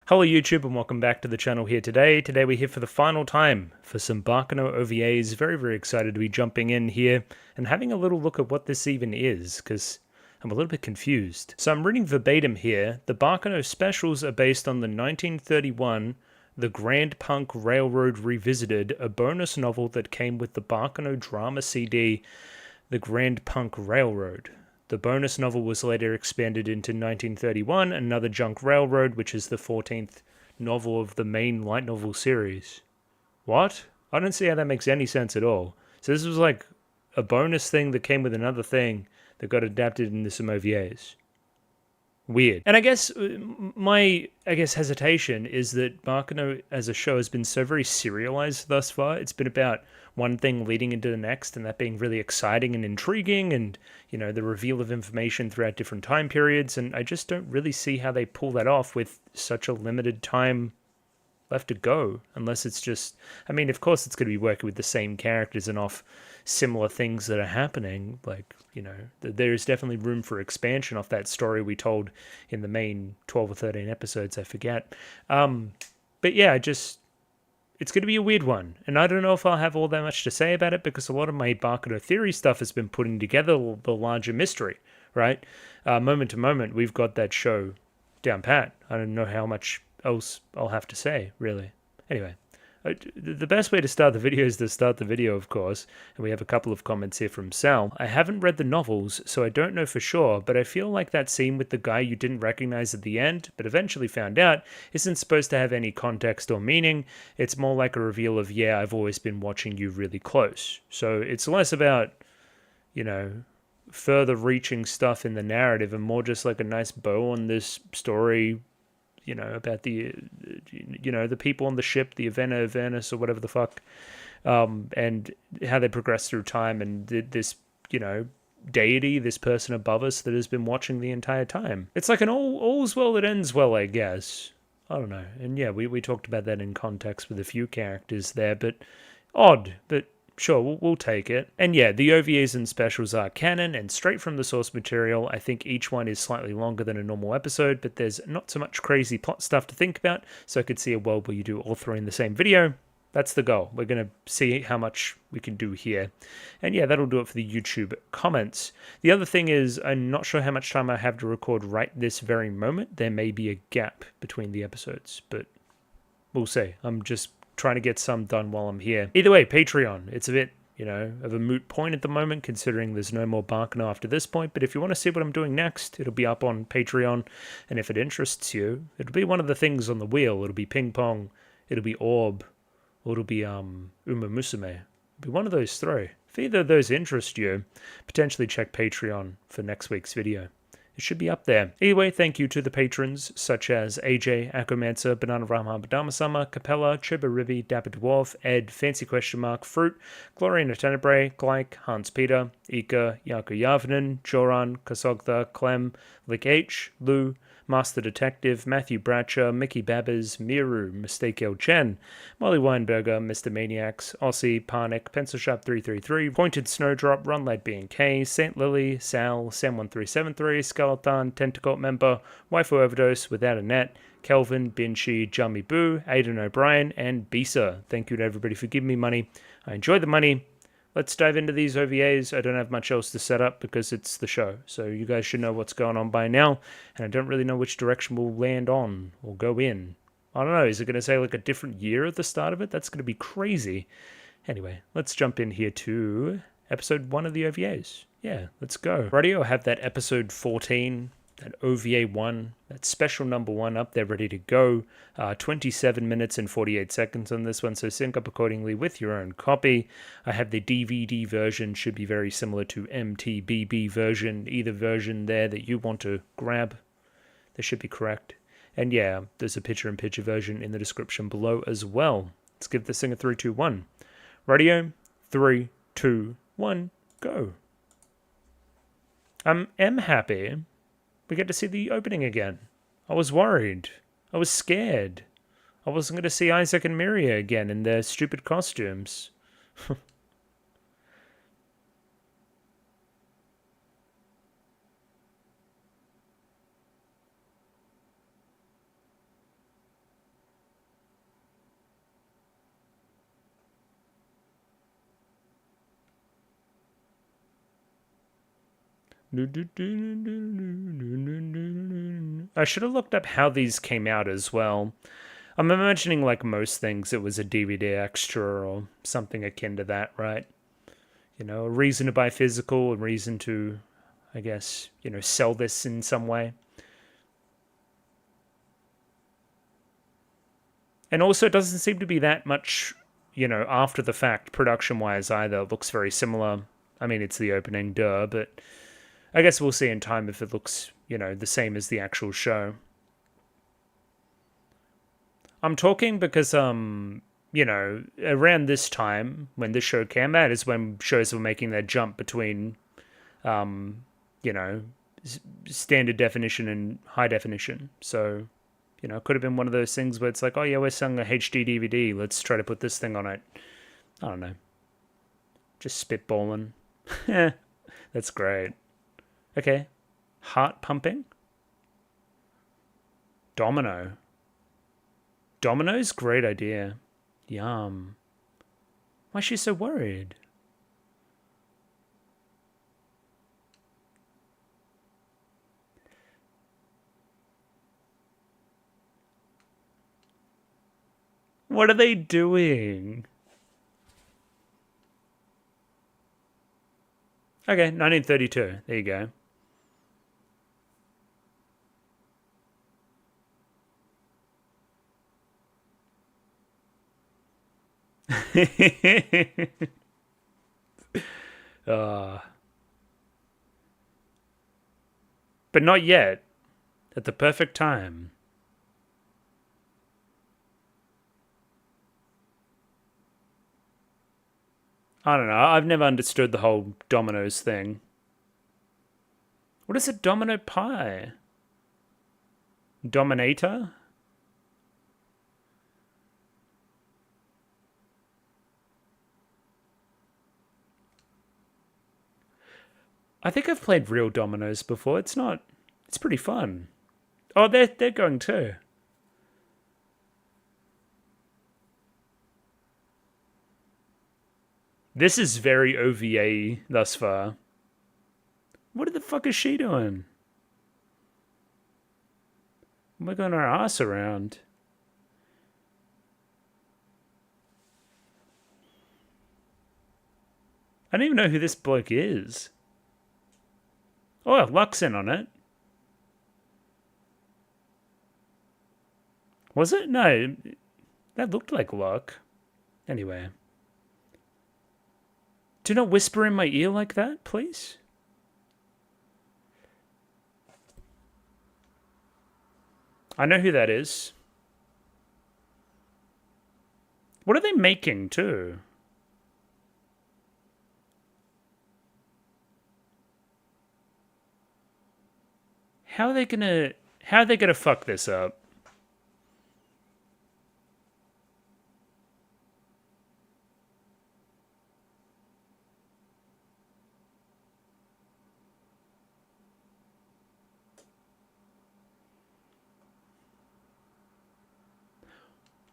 Hello YouTube and welcome back to the channel here today. Today we're here for the final time for some Baccano OVAs. Very excited to be jumping in here and having a little look at what this even is, because I'm a little bit confused. So I'm reading verbatim here. The Baccano specials are based on the 1931 The Grand Punk Railroad Revisited, a bonus novel that came with the Baccano drama CD, The Grand Punk Railroad. The bonus novel was later expanded into 1931, Another Junk Railroad, which is the 14th novel of the main light novel series. What? I don't see how that makes any sense at all. So this was like a bonus thing that came with another thing that got adapted into some OVAs. Weird. And I guess my hesitation is that Baccano as a show has been so very serialized thus far. It's been about one thing leading into the next, and that being really exciting and intriguing, and the reveal of information throughout different time periods. And I just don't really see how they pull that off with such a limited time left to go, unless it's just, I mean, of course it's going to be working with the same characters and off similar things that are happening, like, there's definitely room for expansion off that story we told in the main 12 or 13 episodes, I forget. But yeah, it's going to be a weird one, and I don't know if I'll have all that much to say about it, because a lot of my Baccano theory stuff has been putting together the larger mystery, right? Moment to moment, we've got that show down pat. I don't know how much else I'll have to say, really. Anyway, the best way to start the video is to start the video, of course, and we have a couple of comments here from Sal. I haven't read the novels, so I don't know for sure, but I feel like that scene with the guy you didn't recognize at the end, but eventually found out, isn't supposed to have any context or meaning. It's more like a reveal of, yeah, I've always been watching you really close. So it's less about, further reaching stuff in the narrative and more just like a nice bow on this story, about the, the people on the ship, the Avena Avernus or whatever the fuck, and how they progress through time, and this, deity, this person above us that has been watching the entire time. It's like an all's well that ends well, I guess. I don't know. And yeah, we talked about that in context with a few characters there, but odd, but sure, we'll take it. And yeah, the OVAs and specials are canon and straight from the source material. I think each one is slightly longer than a normal episode, but there's not so much crazy plot stuff to think about, so I could see a world where you do all three in the same video. That's the goal. We're going to see how much we can do here. And yeah, that'll do it for the YouTube comments. The other thing is, I'm not sure how much time I have to record right this very moment. There may be a gap between the episodes, but we'll see. I'm just trying to get some done while I'm here. Either way, Patreon. It's a bit, of a moot point at the moment, considering there's no more Baccano after this point. But if you want to see what I'm doing next, it'll be up on Patreon. And if it interests you, it'll be one of the things on the wheel. It'll be Ping Pong, it'll be Orb, or it'll be Uma Musume. It'll be one of those three. If either of those interest you, potentially check Patreon for next week's video. It should be up there. Anyway, thank you to the patrons such as AJ, Akomancer, Bananarama, Badamasama, Capella, Chibaribi, Dapper Dwarf, Ed, Fancy Question Mark, Fruit, Gloriana Tenebrae, Glyke, Hans Peter, Ika, Yaku Yavnen, Joran, Kasogtha, Clem, Lick H, Lou, Master Detective, Matthew Bratcher, Mickey Babbers, Miru, Mistake L. Chen, Molly Weinberger, Mr. Maniacs, Aussie, Parnick, Pencil Sharp 333, Pointed Snowdrop, Run Light B&K, Saint Lily, Sal, Sam1373, Skeleton, Tentacle Member, Waifu Overdose, Without a Net, Kelvin, Binshi, Jummy Boo, Aidan O'Brien, and Bisa. Thank you to everybody for giving me money. I enjoy the money. Let's dive into these OVAs. I don't have much else to set up because it's the show, so you guys should know what's going on by now, and I don't really know which direction we'll land on or go in. I don't know, is it going to say like a different year at the start of it? That's going to be crazy. Anyway, let's jump in here to episode 1 of the OVAs. Yeah, let's go. Righty, I have that episode 14, that OVA 1, that special number 1 up there ready to go. 27 minutes and 48 seconds on this one, so sync up accordingly with your own copy. I have the DVD version, should be very similar to MTBB version. Either version there that you want to grab, they should be correct. And yeah, there's a picture-in-picture version in the description below as well. Let's give this thing a 3, 2, 1. Radio, 3, 2, 1, go. I am happy we get to see the opening again. I was worried. I was scared. I wasn't going to see Isaac and Miria again in their stupid costumes. I should have looked up how these came out as well. I'm imagining, like most things, it was a DVD extra or something akin to that, right? You know, a reason to buy physical, a reason to, I guess, you know, sell this in some way. And also, it doesn't seem to be that much, you know, after the fact, production wise either. It looks very similar. I mean, it's the opening, duh, but I guess we'll see in time if it looks, you know, the same as the actual show. I'm talking because, you know, around this time when this show came out is when shows were making their jump between, you know, standard definition and high definition. So, you know, it could have been one of those things where it's like, oh yeah, we're selling a HD DVD. Let's try to put this thing on it. I don't know. Just spitballing. That's great. Okay. Heart pumping? Domino. Domino's great idea. Yum. Why is she so worried? What are they doing? Okay, 1932. There you go. uh, but not yet. At the perfect time. I don't know. I've never understood the whole Domino's thing. What is a domino pie? Dominator? I think I've played real dominoes before. It's not. It's pretty fun. Oh, they're going too. This is very OVA thus far. What the fuck is she doing? Wiggling her ass around. I don't even know who this bloke is. Oh, Luck's in on it. Was it? No, that looked like Luck. Anyway. Do not whisper in my ear like that, please. I know who that is. What are they making, too? How are they gonna fuck this up?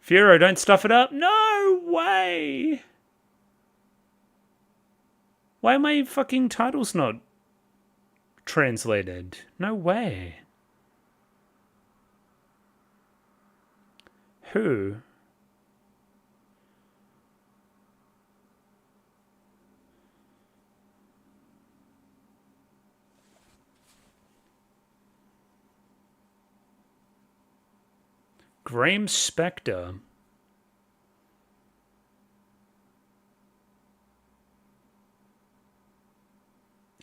Furo, don't stuff it up. No way. Why are my fucking titles not translated? No way. Who? Graham Spector.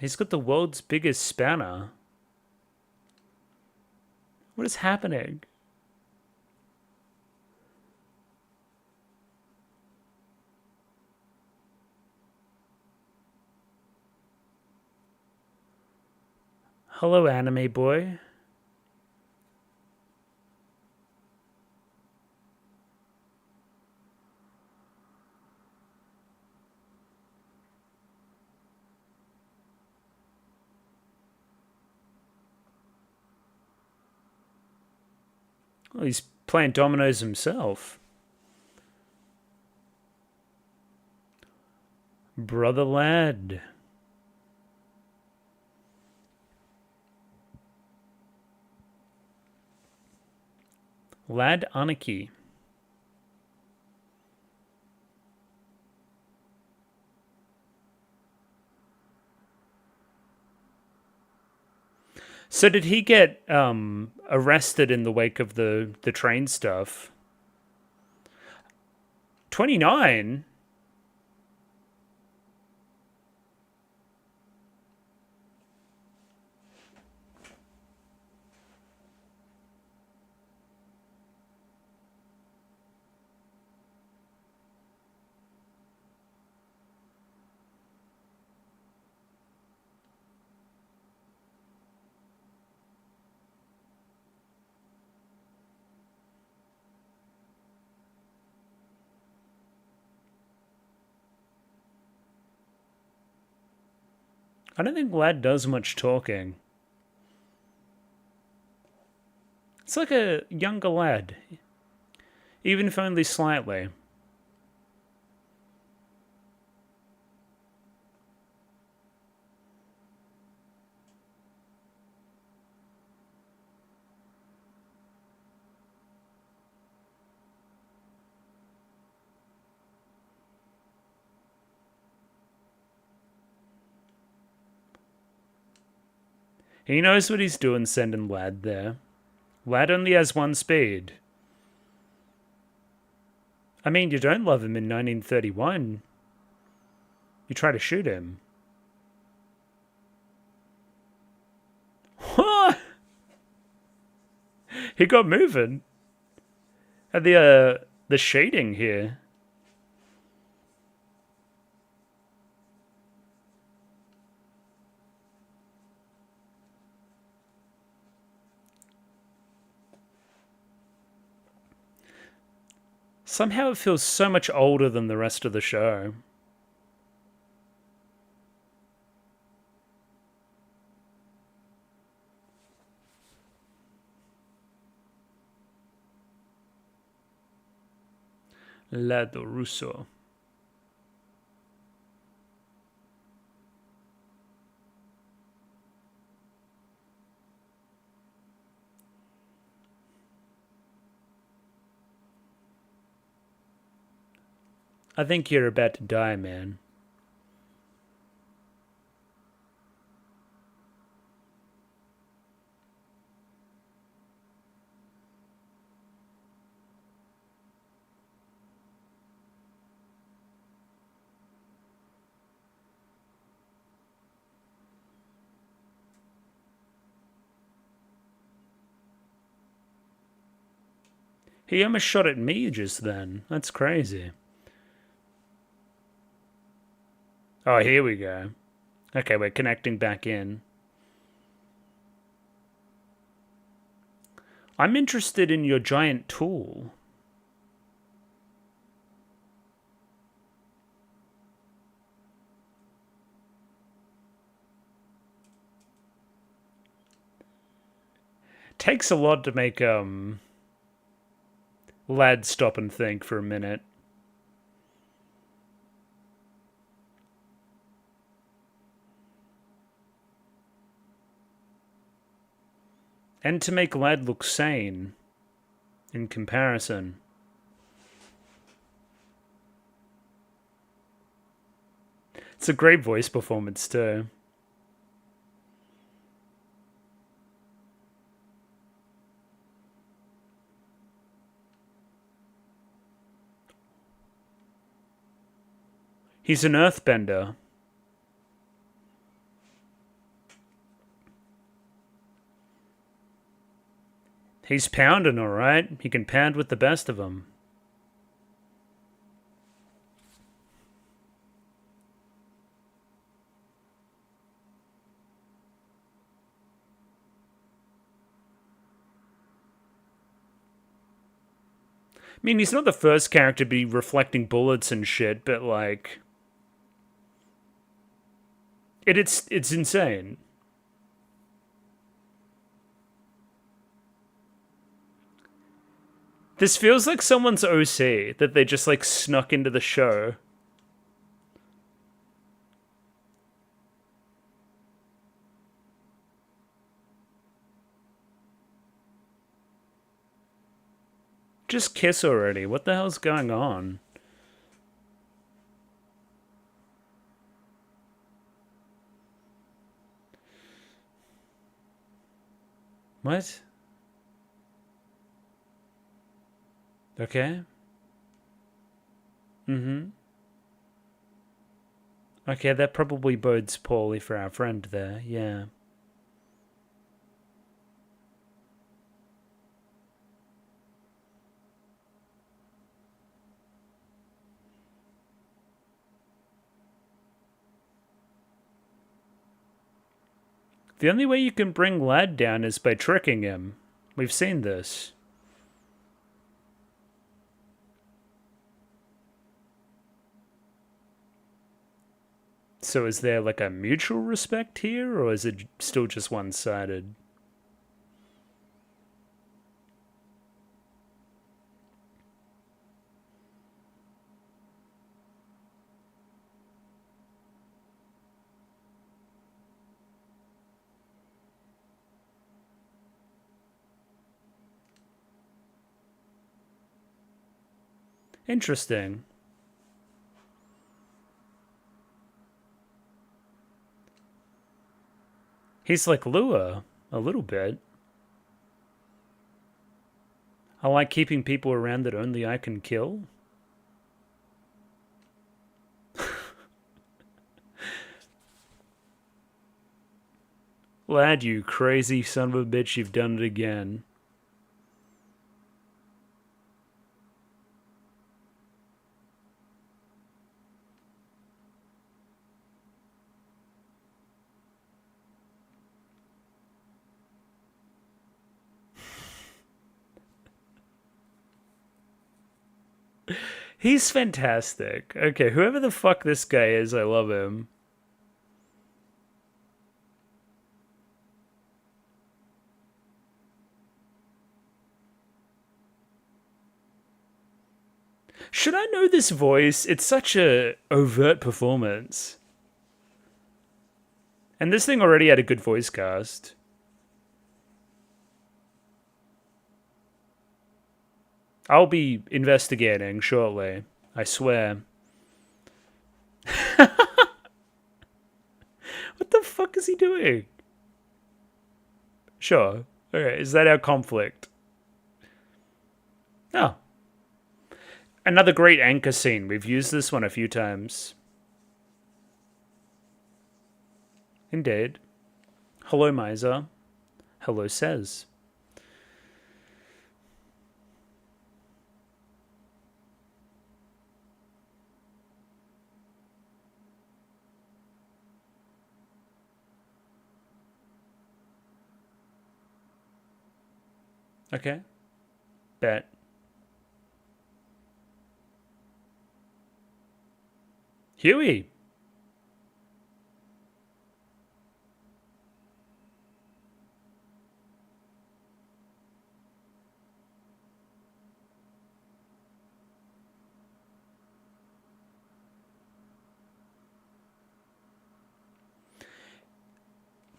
He's got the world's biggest spanner. What is happening? Hello, anime boy. Well, he's playing dominoes himself. Brother lad. Lad Anarchy. So did he get arrested in the wake of the train stuff? 29? I don't think Lad does much talking. It's like a younger lad, even if only slightly. He knows what he's doing sending Lad there. Lad only has one speed. I mean, you don't love him in 1931. You try to shoot him. What? He got moving. And the shading here. Somehow it feels so much older than the rest of the show. Lado Russo. I think you're about to die, man. He almost shot at me just then. That's crazy. Oh, here we go. Okay, we're connecting back in. I'm interested in your giant tool. Takes a lot to make Lad stop and think for a minute. And to make Lad look sane in comparison. It's a great voice performance too. He's an earthbender. He's pounding, all right. He can pound with the best of them. I mean, he's not the first character to be reflecting bullets and shit, but like, it's insane. This feels like someone's OC that they just like snuck into the show. Just kiss already. What the hell's going on? What? Okay. Mm-hmm. Okay, that probably bodes poorly for our friend there, yeah. The only way you can bring Lad down is by tricking him. We've seen this. So is there like a mutual respect here, or is it still just one-sided? Interesting. He's like Lua, a little bit. I like keeping people around that only I can kill. Lad, you crazy son of a bitch, you've done it again. He's fantastic. Okay, whoever the fuck this guy is, I love him. Should I know this voice? It's such a overt performance. And this thing already had a good voice cast. I'll be investigating shortly. I swear. What the fuck is he doing? Sure. Okay, is that our conflict? Oh. Another great anchor scene. We've used this one a few times. Indeed. Hello, Miser. Hello, Says. Okay. Bet. Huey.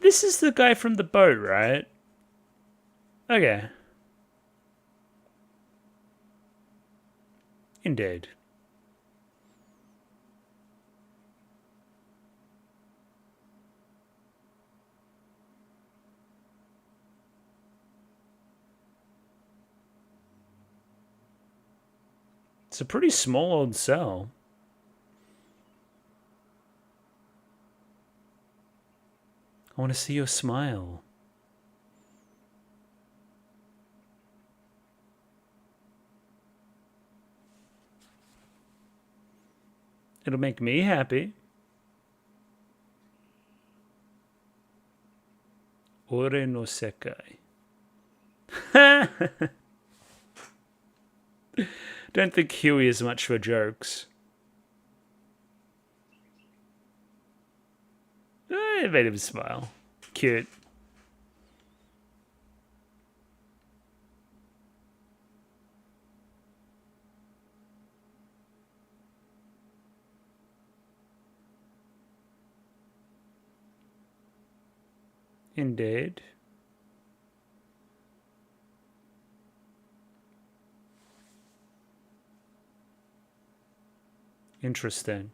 This is the guy from the boat, right? Okay. Indeed. It's a pretty small old cell. I want to see your smile. It'll make me happy. Ore no sekai. Don't think Huey is much for jokes. It made him smile. Cute. Indeed. Interesting.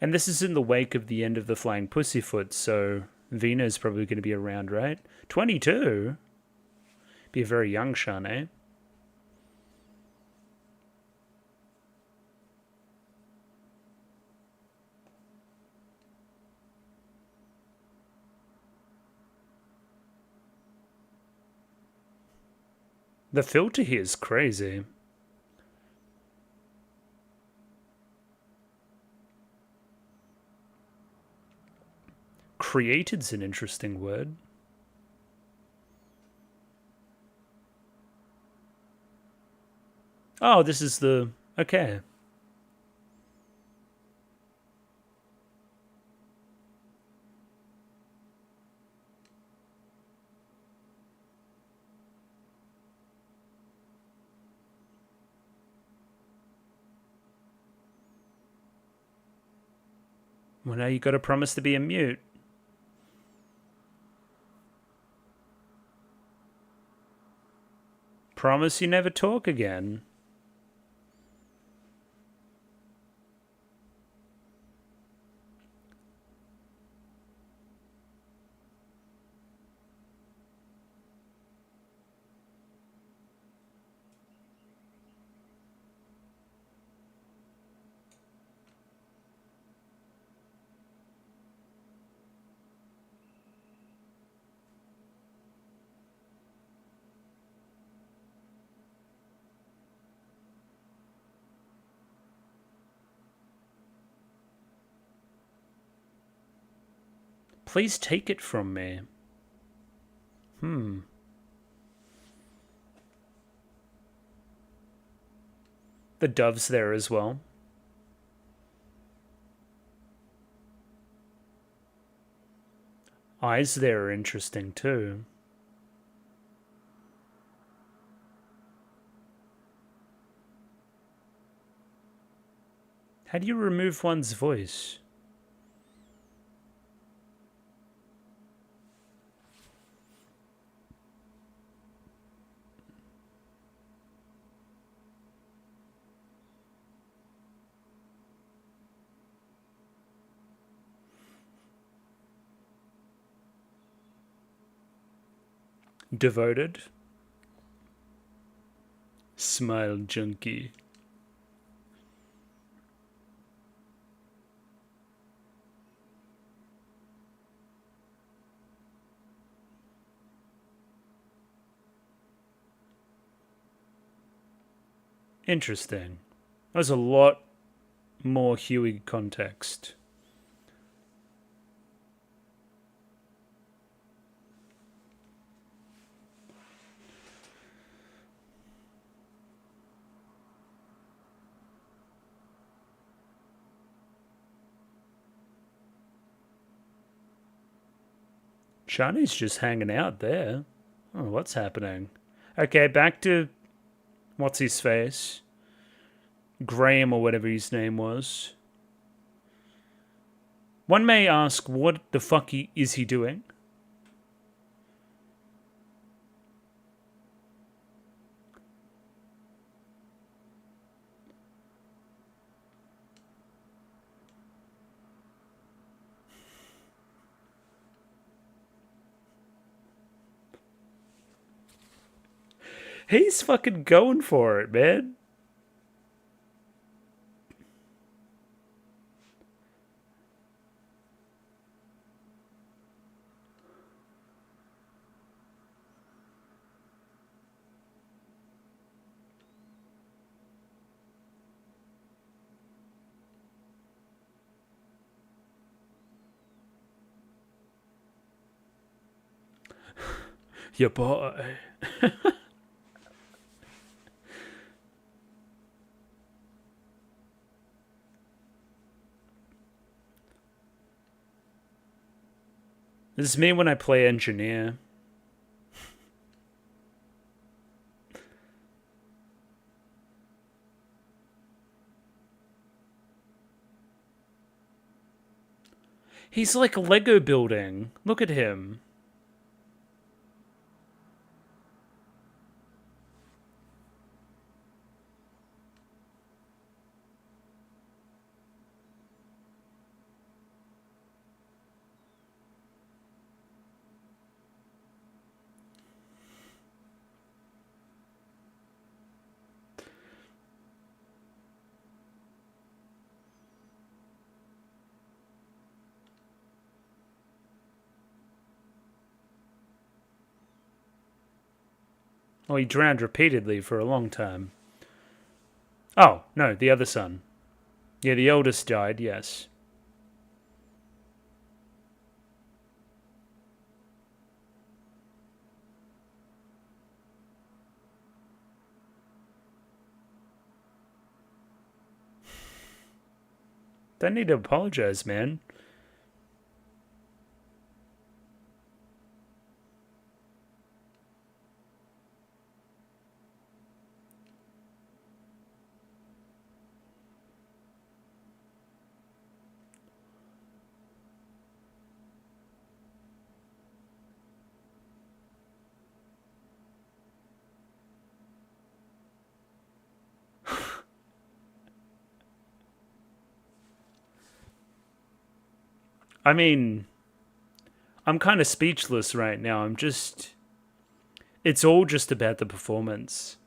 And this is in the wake of the end of the Flying Pussyfoot, so Vina's probably going to be around, right? 22? Be a very young Shane, eh? The filter here is crazy. Created's an interesting word. Oh, this is the... Okay. Well, now you got to promise to be a mute. Promise you never talk again. Please take it from me. The dove's there as well. Eyes there are interesting too. How do you remove one's voice? Devoted. Smile junkie. Interesting. There's a lot more Huey context. Shani's just hanging out there. Oh, what's happening? Okay, back to... What's his face? Graham or whatever his name was. One may ask, what the fuck is he doing? He's fucking going for it, man. Your boy. This is me when I play engineer. He's like a Lego building. Look at him. Oh, he drowned repeatedly for a long time. Oh, no, the other son. Yeah, the eldest died, yes. Don't need to apologize, man. I mean, I'm kind of speechless right now. It's all just about the performance.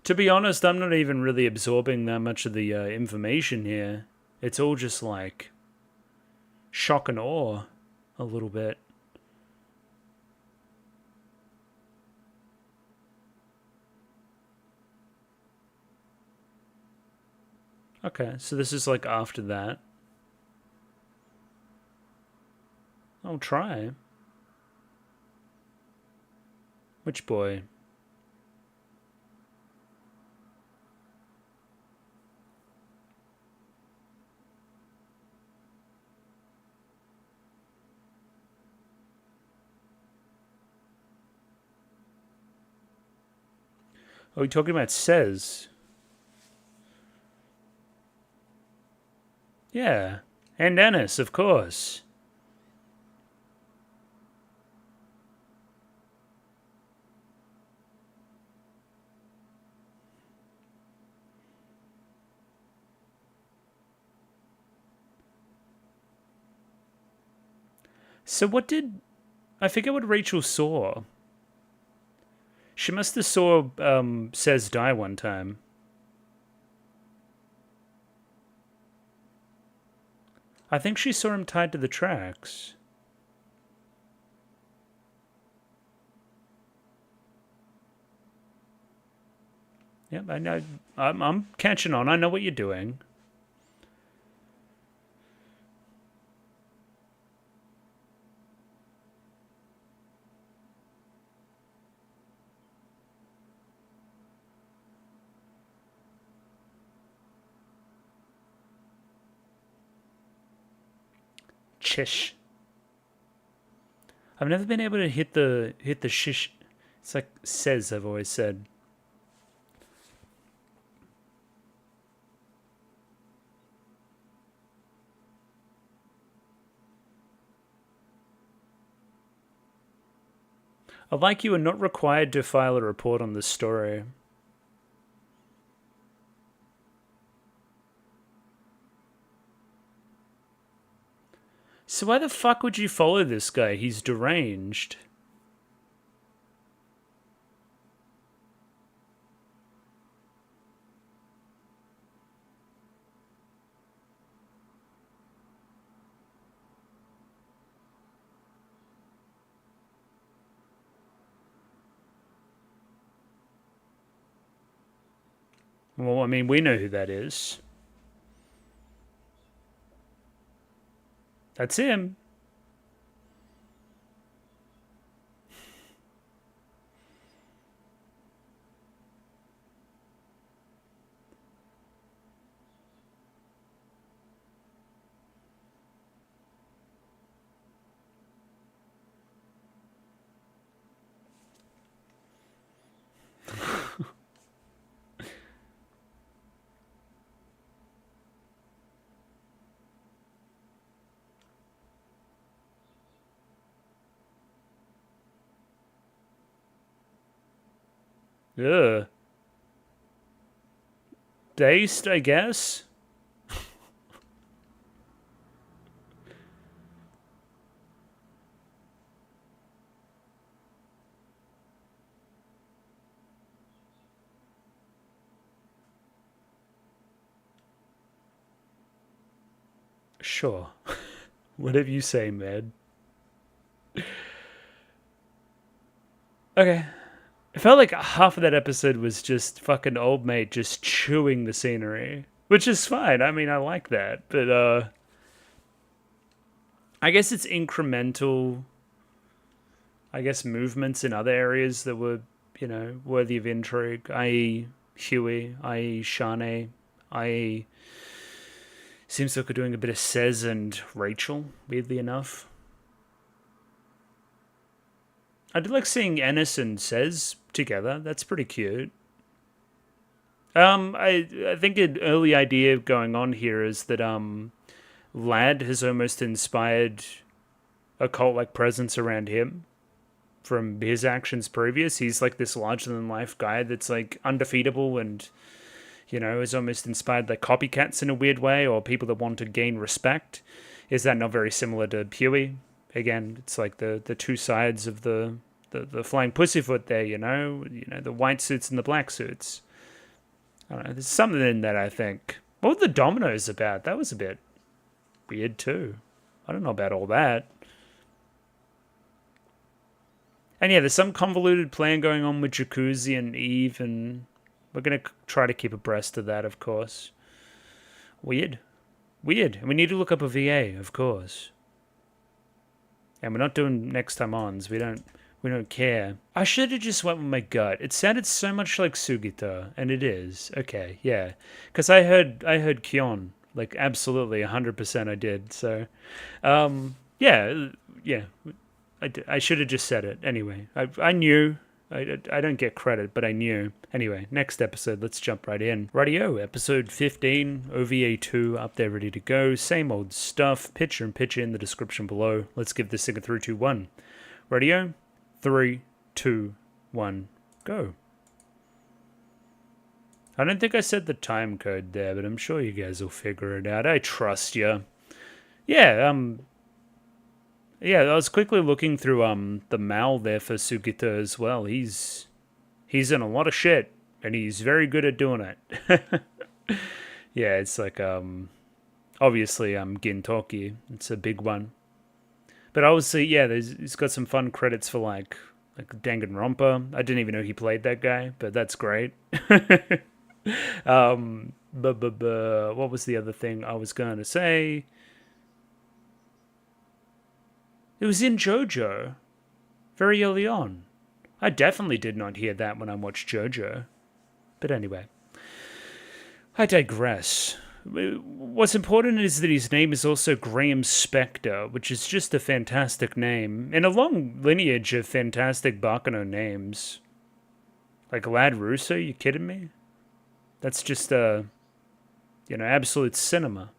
To be honest, I'm not even really absorbing that much of the information here. It's all just like shock and awe a little bit. Okay, so this is like after that. I'll try. Which boy? Oh, you talking about Says? Yeah. And Ennis, of course. So what did... I forget what Rachel saw. She must have saw Says die one time. I think she saw him tied to the tracks. Yep, I know. I'm catching on. I know what you're doing. Chish. I've never been able to hit the shish. It's like Says, I've always said. Like you are not required to file a report on this story. So why the fuck would you follow this guy? He's deranged. Well, I mean, we know who that is. That's him. Ugh. Based, I guess? Sure. Whatever you say, man. Okay. It felt like half of that episode was just fucking old mate just chewing the scenery, which is fine. I mean, I like that, but I guess it's incremental. I guess movements in other areas that were, worthy of intrigue, i.e., Huey, i.e., Shanae, i.e., seems like we're doing a bit of Cez and Rachel, weirdly enough. I do like seeing Ennis and Cez together. That's pretty cute. I think an early idea going on here is that Lad has almost inspired a cult like presence around him from his actions previous. He's like this larger than life guy that's like undefeatable and is almost inspired like copycats in a weird way, or people that want to gain respect. Is that not very similar to Huey? Again, it's like the two sides of the flying pussyfoot there, the white suits and the black suits. I don't know, there's something in that, I think. What were the dominoes about? That was a bit weird too. I don't know about all that. And yeah, there's some convoluted plan going on with Jacuzzi and Eve, and we're going to try to keep abreast of that, of course. Weird. And we need to look up a VA, of course. And we're not doing next time ons. We don't care. I should have just went with my gut. It sounded so much like Sugita, and it is. Okay, yeah. Because I heard Kyon. Like, absolutely, 100% I did. So, yeah. I should have just said it. Anyway, I knew. I don't get credit, but I knew. Anyway, next episode, let's jump right in. Rightio, episode 15, OVA 2, up there ready to go. Same old stuff. Picture in the description below. Let's give this thing a 3, 2, 1. Rightio, 3, 2, 1, go. I don't think I said the time code there, but I'm sure you guys will figure it out. I trust you. Yeah, yeah, I was quickly looking through the mal there for Sugita as well. He's in a lot of shit, and he's very good at doing it. Yeah, it's like obviously Gintoki. It's a big one. But obviously, yeah, he's got some fun credits for like Danganronpa. I didn't even know he played that guy, but that's great. What was the other thing I was going to say? It was in JoJo, very early on. I definitely did not hear that when I watched JoJo. But anyway, I digress. What's important is that his name is also Graham Spector, which is just a fantastic name, and a long lineage of fantastic Baccano names. Like Lad Russo, you kidding me? That's just, absolute cinema.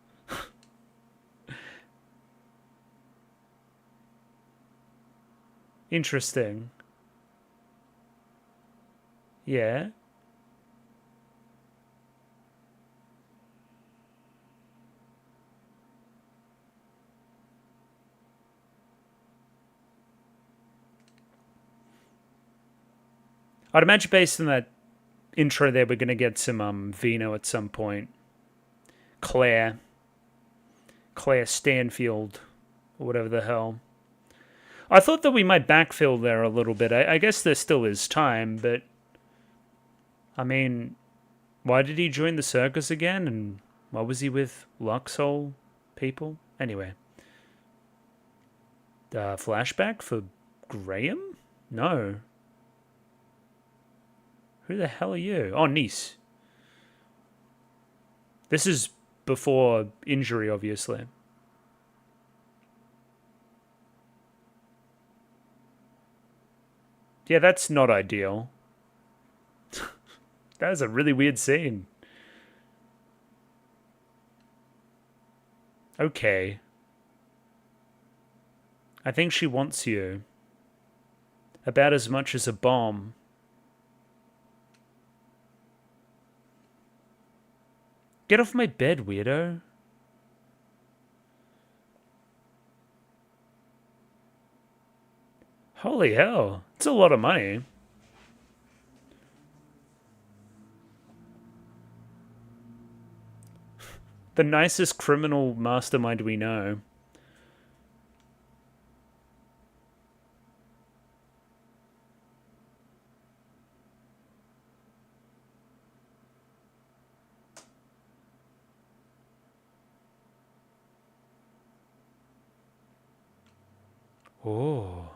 Interesting. Yeah. I'd imagine based on that intro there, we're going to get some Vino at some point. Claire Stanfield, or whatever the hell. I thought that we might backfill there a little bit. I guess there still is time, but I mean, why did he join the circus again? And why was he with Luxhole people? Anyway. Flashback for Graham? No. Who the hell are you? Oh, Nice. This is before injury, obviously. Yeah, that's not ideal. That was a really weird scene. Okay. I think she wants you. About as much as a bomb. Get off my bed, weirdo. Holy hell. It's a lot of money. The nicest criminal mastermind we know. Oh.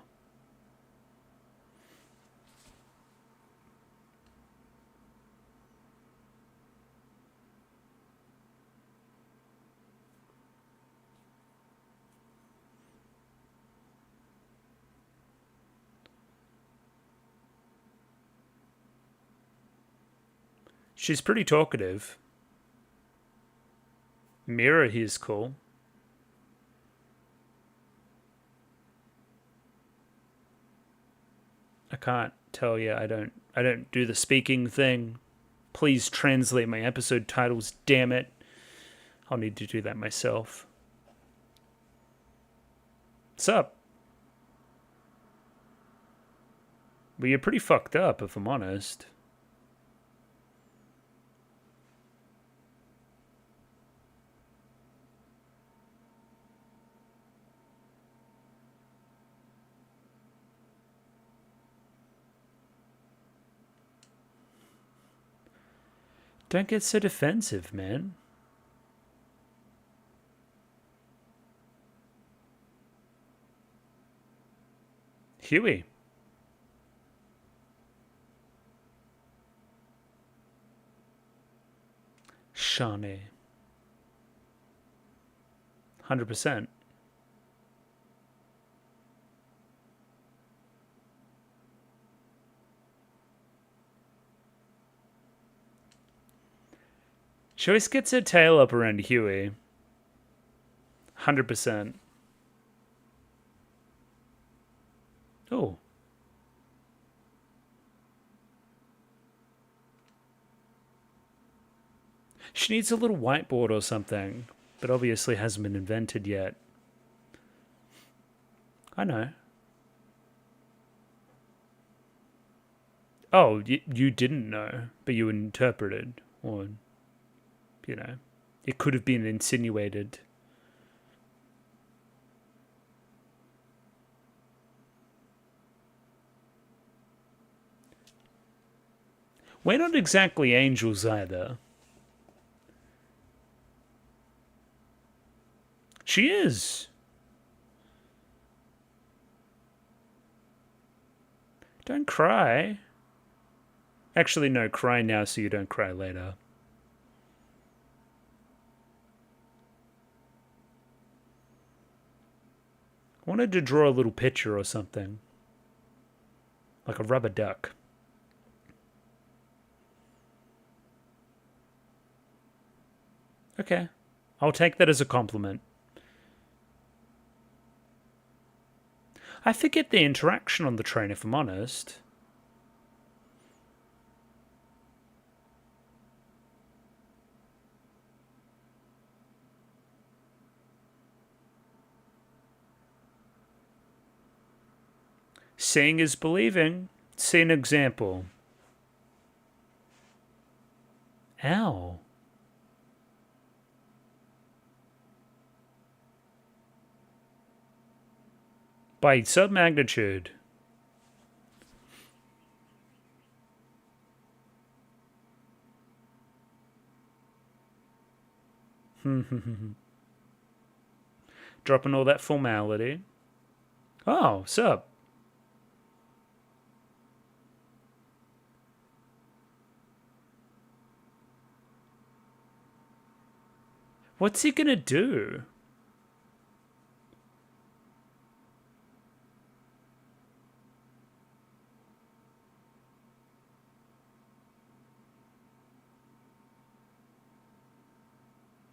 She's pretty talkative. Mira here's cool. I can't tell you. I don't do the speaking thing. Please translate my episode titles, damn it. I'll need to do that myself. What's up? Well, you're pretty fucked up, if I'm honest. Don't get so defensive, man. Huey. Shawnee. 100%. She always gets her tail up around Huey. 100%. Oh. She needs a little whiteboard or something, but obviously hasn't been invented yet. I know. Oh, you didn't know, but you interpreted, or, you know, it could have been insinuated. We're not exactly angels either. She is. Don't cry. Actually, no, cry now so you don't cry later. I wanted to draw a little picture or something. Like a rubber duck. Okay. I'll take that as a compliment. I forget the interaction on the train, if I'm honest. Seeing is believing. See an example. Ow. By submagnitude. Dropping all that formality. Oh, sup? What's he gonna do?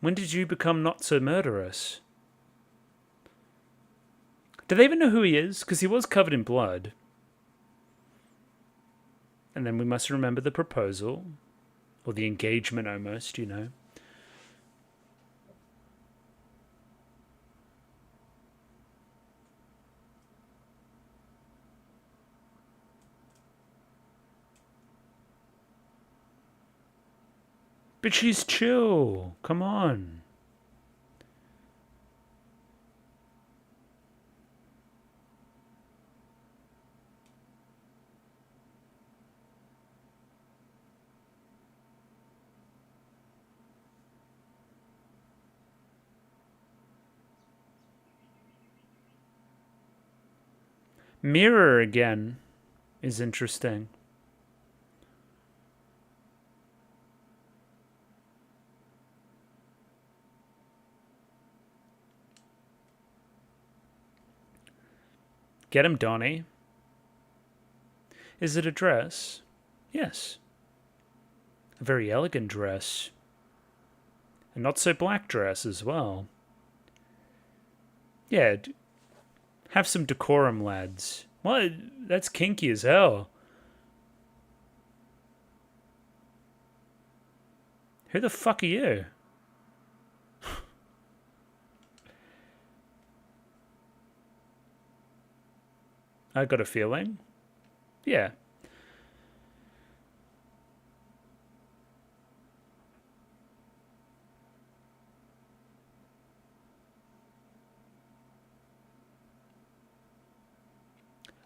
When did you become not so murderous? Do they even know who he is? Because he was covered in blood. And then we must remember the proposal. Or the engagement almost, you know. But she's chill. Come on. Mirror again is interesting. Get him, Donnie. Is it a dress? Yes. A very elegant dress. A not so black dress as well. Yeah, have some decorum, lads. What? That's kinky as hell. Who the fuck are you? I got a feeling. Yeah.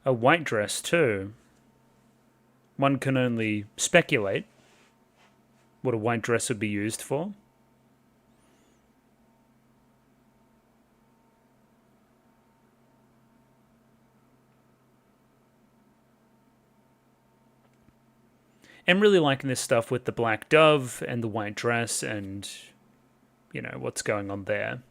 A white dress, too. One can only speculate what a white dress would be used for. I'm really liking this stuff with the black dove and the white dress and, you know, what's going on there.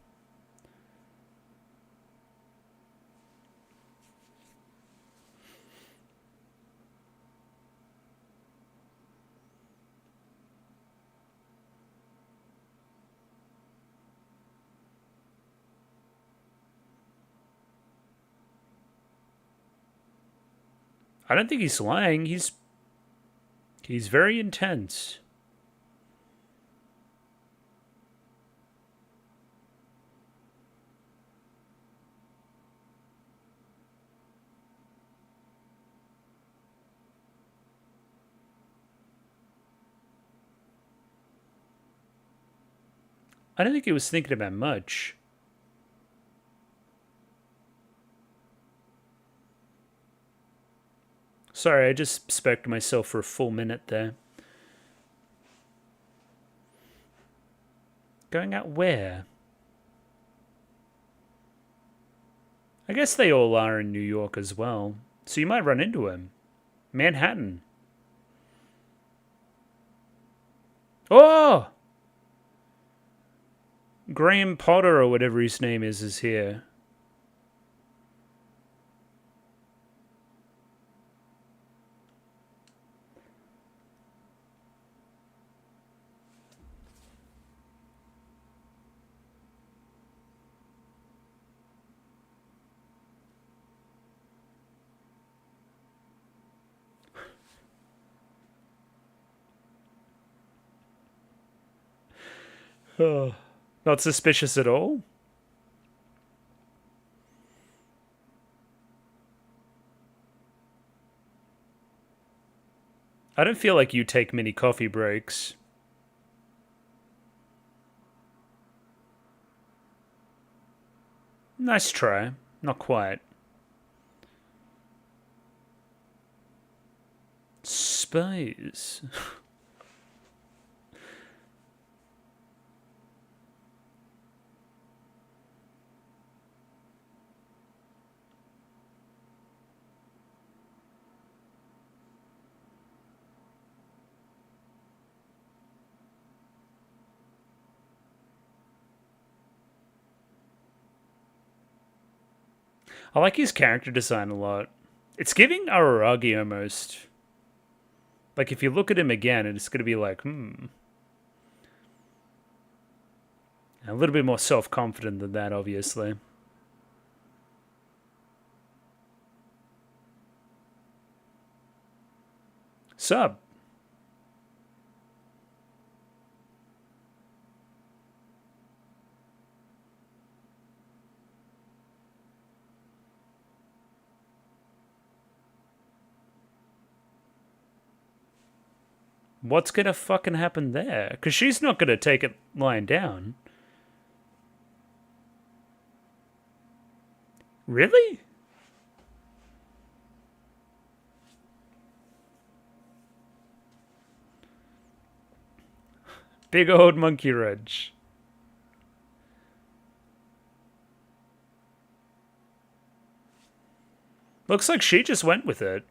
I don't think he's lying. He's very intense. I don't think he was thinking about much. Sorry, I just spoke to myself for a full minute there. Going out where? I guess they all are in New York as well, so you might run into him. Manhattan. Oh! Graham Potter or whatever his name is here. Oh. Not suspicious at all? I don't feel like you take many coffee breaks. Nice try. Not quite. Spies. I like his character design a lot. It's giving Araragi almost. Like, if you look at him again, it's going to be like, A little bit more self-confident than that, obviously. Sub. What's gonna fucking happen there? Because she's not gonna take it lying down. Really? Big old monkey wrench. Looks like she just went with it.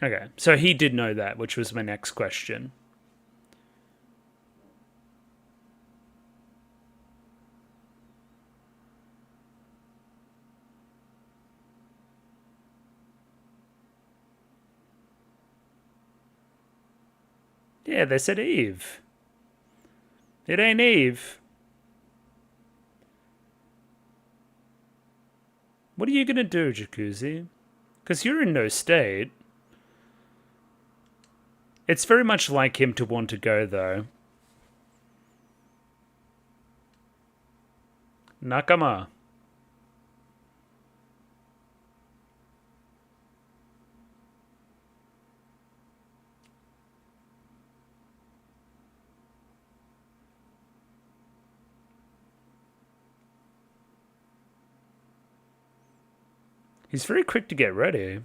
Okay, so he did know that, which was my next question. Yeah, they said Eve. It ain't Eve. What are you gonna do, Jacuzzi? Because you're in no state. It's very much like him to want to go, though. Nakama. He's very quick to get ready.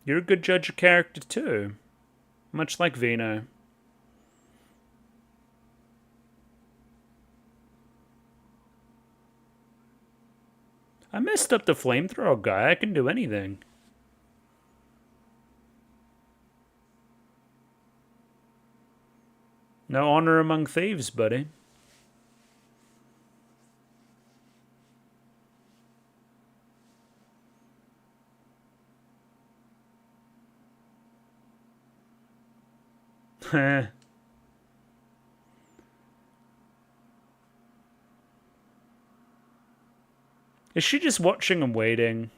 You're a good judge of character, too. Much like Vino. I messed up the flamethrower guy. I can do anything. No honor among thieves, buddy. Heh. Is she just watching and waiting?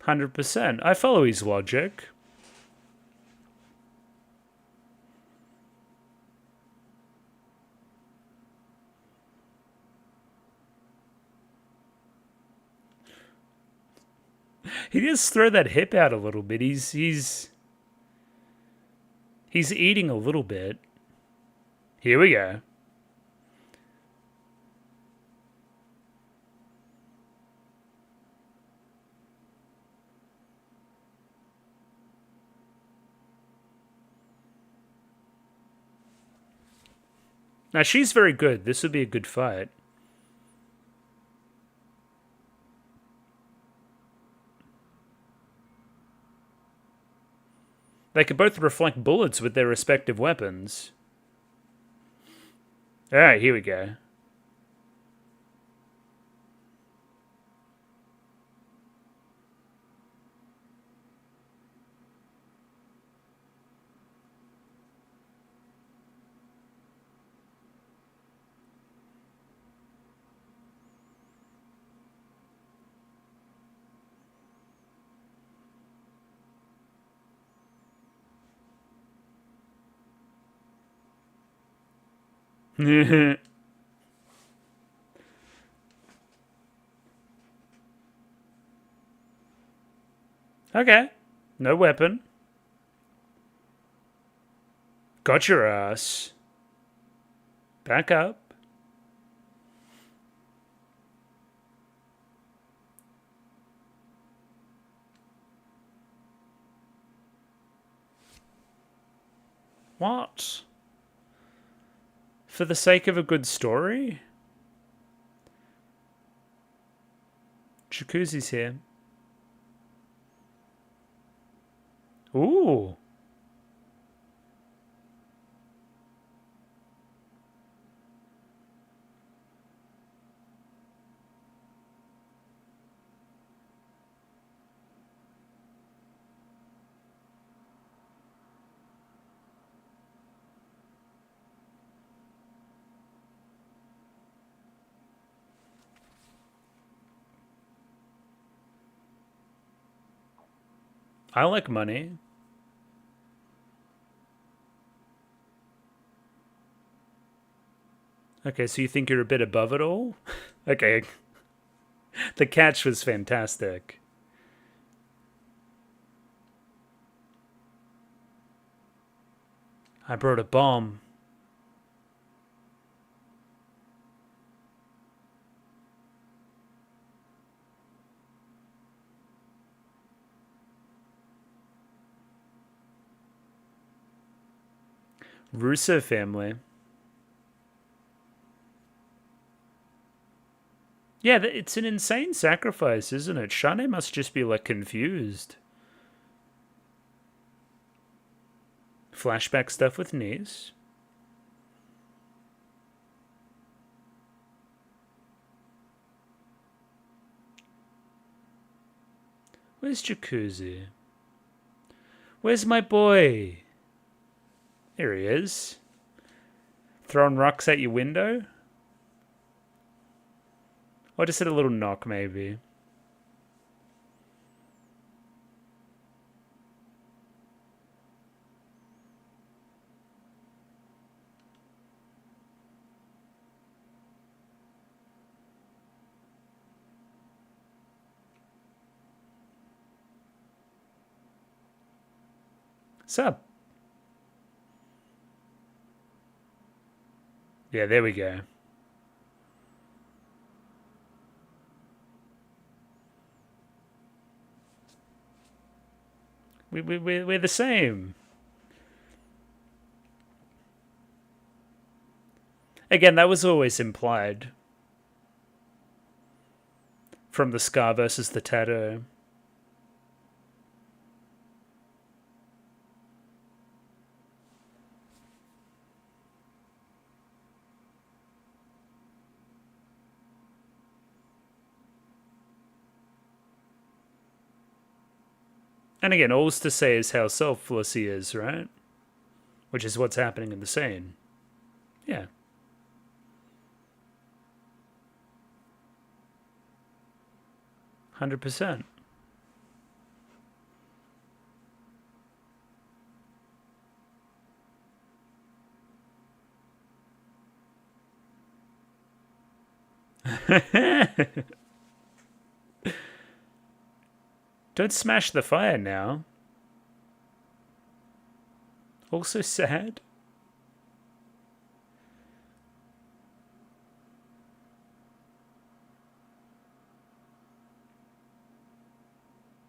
%. I follow his logic. He just throw that hip out a little bit. He's eating a little bit. Here we go. Now she's very good. This would be a good fight. They could both reflect bullets with their respective weapons. Alright, here we go. Okay. No weapon. Got your ass. Back up. What? For the sake of a good story? Jacuzzi's here. Ooh. I like money. Okay, so you think you're a bit above it all? Okay. The catch was fantastic. I brought a bomb. Russo family. Yeah, it's an insane sacrifice, isn't it? Shane must just be, like, confused. Flashback stuff with Nice. Where's Jacuzzi? Where's my boy? There he is. Throwing rocks at your window? Or just hit a little knock, maybe. What's up? Yeah, there we go. We're the same. Again, that was always implied. From the scar versus the tattoo. And again, all's to say is how selfless he is, right? Which is what's happening in the scene. Yeah. %100. Don't smash the fire now. Also sad.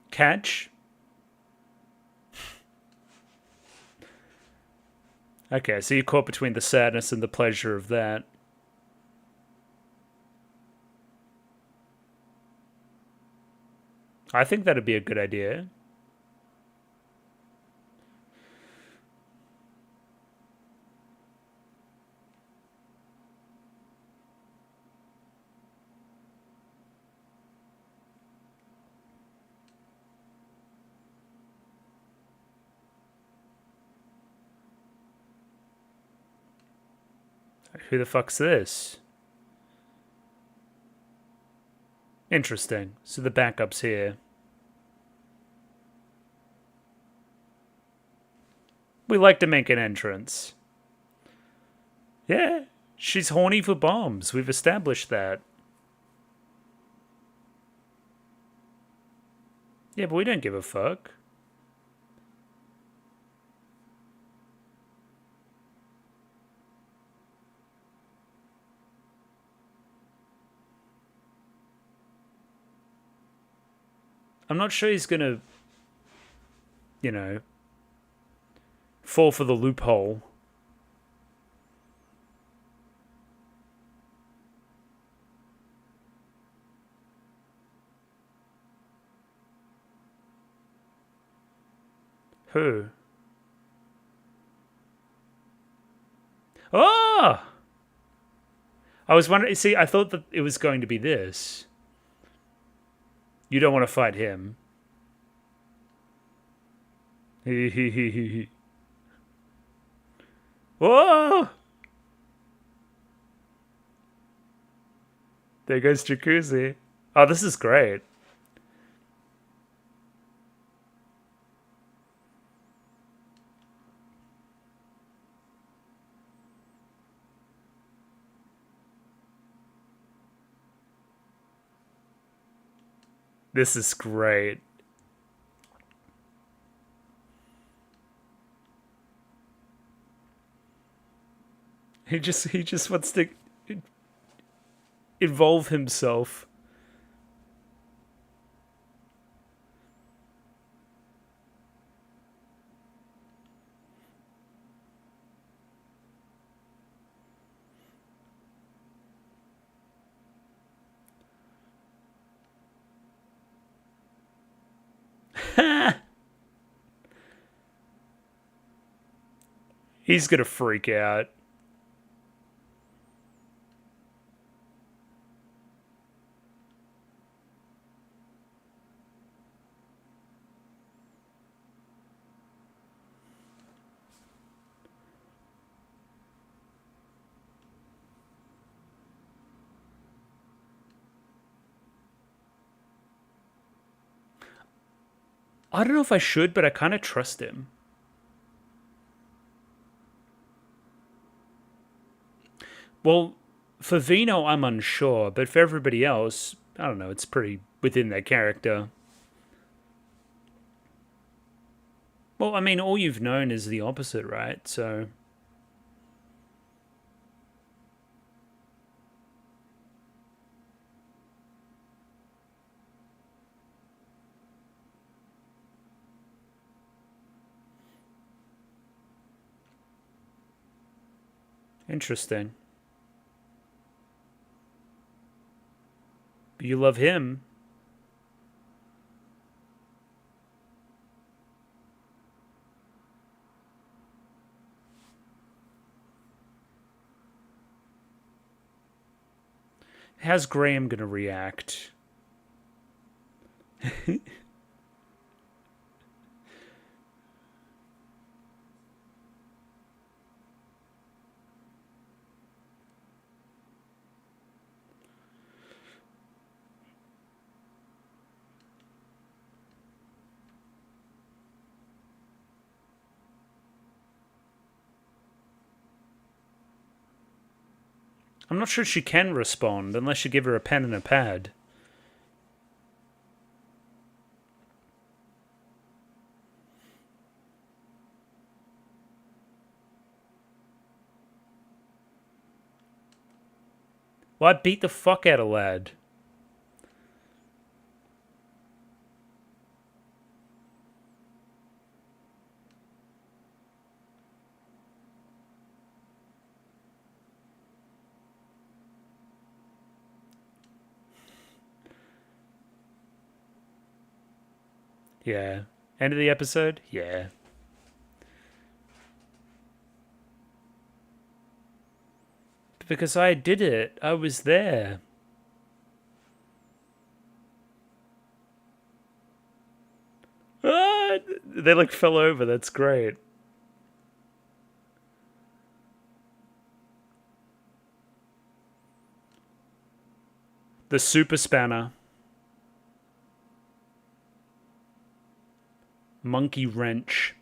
Catch. Okay, so you're caught between the sadness and the pleasure of that. I think that'd be a good idea. Who the fuck's this? Interesting. So the backup's here. We like to make an entrance. Yeah, she's horny for bombs. We've established that. Yeah, but we don't give a fuck. I'm not sure he's gonna, you know, fall for the loophole. Who? Oh! I was wondering. See, I thought that it was going to be this. You don't want to fight him. Whoa! There goes Jacuzzi. Oh, this is great. This is great. He just wants to involve himself. He's gonna freak out. I don't know if I should, but I kind of trust him. Well, for Vino, I'm unsure, but for everybody else, I don't know, it's pretty within their character. Well, I mean, all you've known is the opposite, right? So. Interesting. You love him. How's Graham gonna react? I'm not sure she can respond unless you give her a pen and a pad. Well, I beat the fuck out of Lad. Yeah. End of the episode? Yeah. Because I did it. I was there. Ah, they like fell over. That's great. The super spanner. Monkey wrench.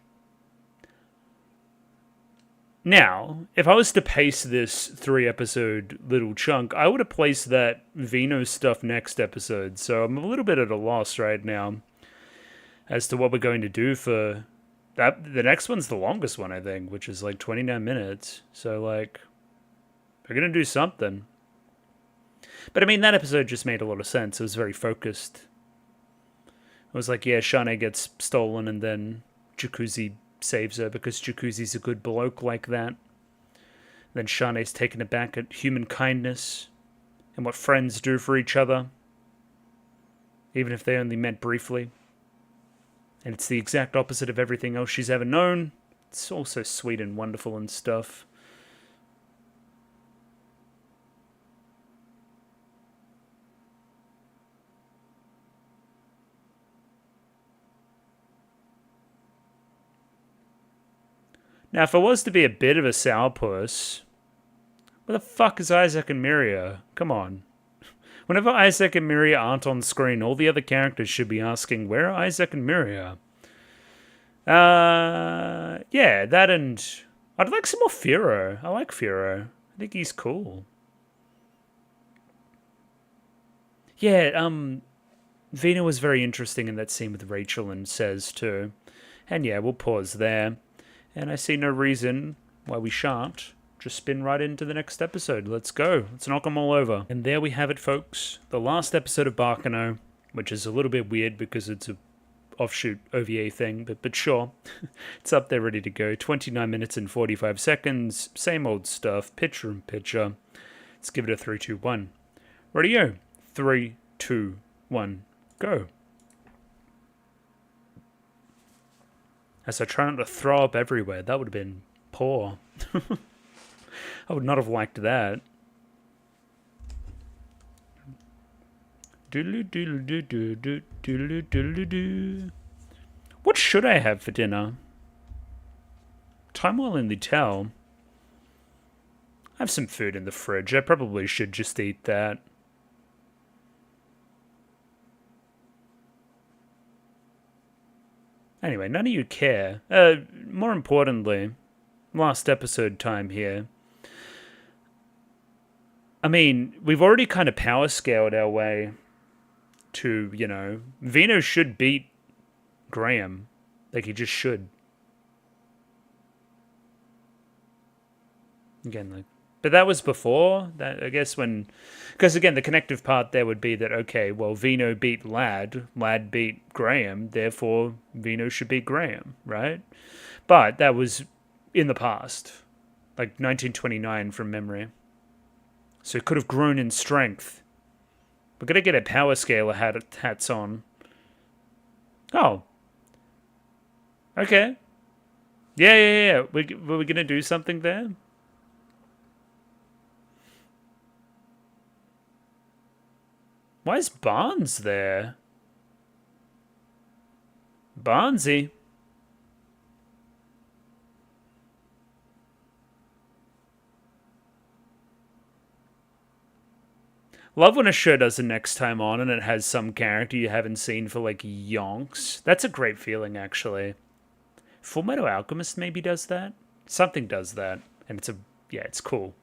Now, if I was to pace this 3-episode little chunk, I would have placed that Vino stuff next episode. So I'm a little bit at a loss right now as to what we're going to do for that. The next one's the longest one, I think, which is like 29 minutes. So, like, we're going to do something. But I mean, that episode just made a lot of sense. It was very focused. It was like, yeah, Shanae gets stolen and then Jacuzzi saves her because Jacuzzi's a good bloke like that. Then Shanae's taken aback at human kindness and what friends do for each other, even if they only met briefly. And it's the exact opposite of everything else she's ever known. It's all so sweet and wonderful and stuff. Now, if I was to be a bit of a sourpuss, where the fuck is Isaac and Miria? Come on. Whenever Isaac and Miria aren't on screen, all the other characters should be asking, where are Isaac and Miria? Yeah, that and... I'd like some more Firo. I like Firo. I think he's cool. Yeah, Vina was very interesting in that scene with Rachel and Says, too. And yeah, we'll pause there. And I see no reason why we shan't just spin right into the next episode. Let's go. Let's knock them all over. And there we have it, folks. The last episode of Baccano, which is a little bit weird because it's a offshoot OVA thing, but sure. It's up there ready to go. 29 minutes and 45 seconds. Same old stuff. Picture in picture. Let's give it a 3, 2, 1. Radio. 3, 2, 1. Go. As I try not to throw up everywhere. That would have been poor. I would not have liked that. What should I have for dinner? Time will only tell. I have some food in the fridge. I probably should just eat that. Anyway, none of you care. More importantly, last episode time here. I mean, we've already kind of power scaled our way to, you know, Vino should beat Graham. Like, he just should. Again, like, but that was before that, I guess, when, because again, the connective part there would be that, okay, well, Vino beat Lad beat Graham, therefore Vino should beat Graham, right? But that was in the past, like 1929 from memory. So it could have grown in strength. We're going to get a power scaler hats on. Oh. Okay. Yeah. Were we going to do something there? Why is Barnes there? Barnesy. Love when a show does a next time on and it has some character you haven't seen for like yonks. That's a great feeling, actually. Fullmetal Alchemist maybe does that? Something does that. And it's cool.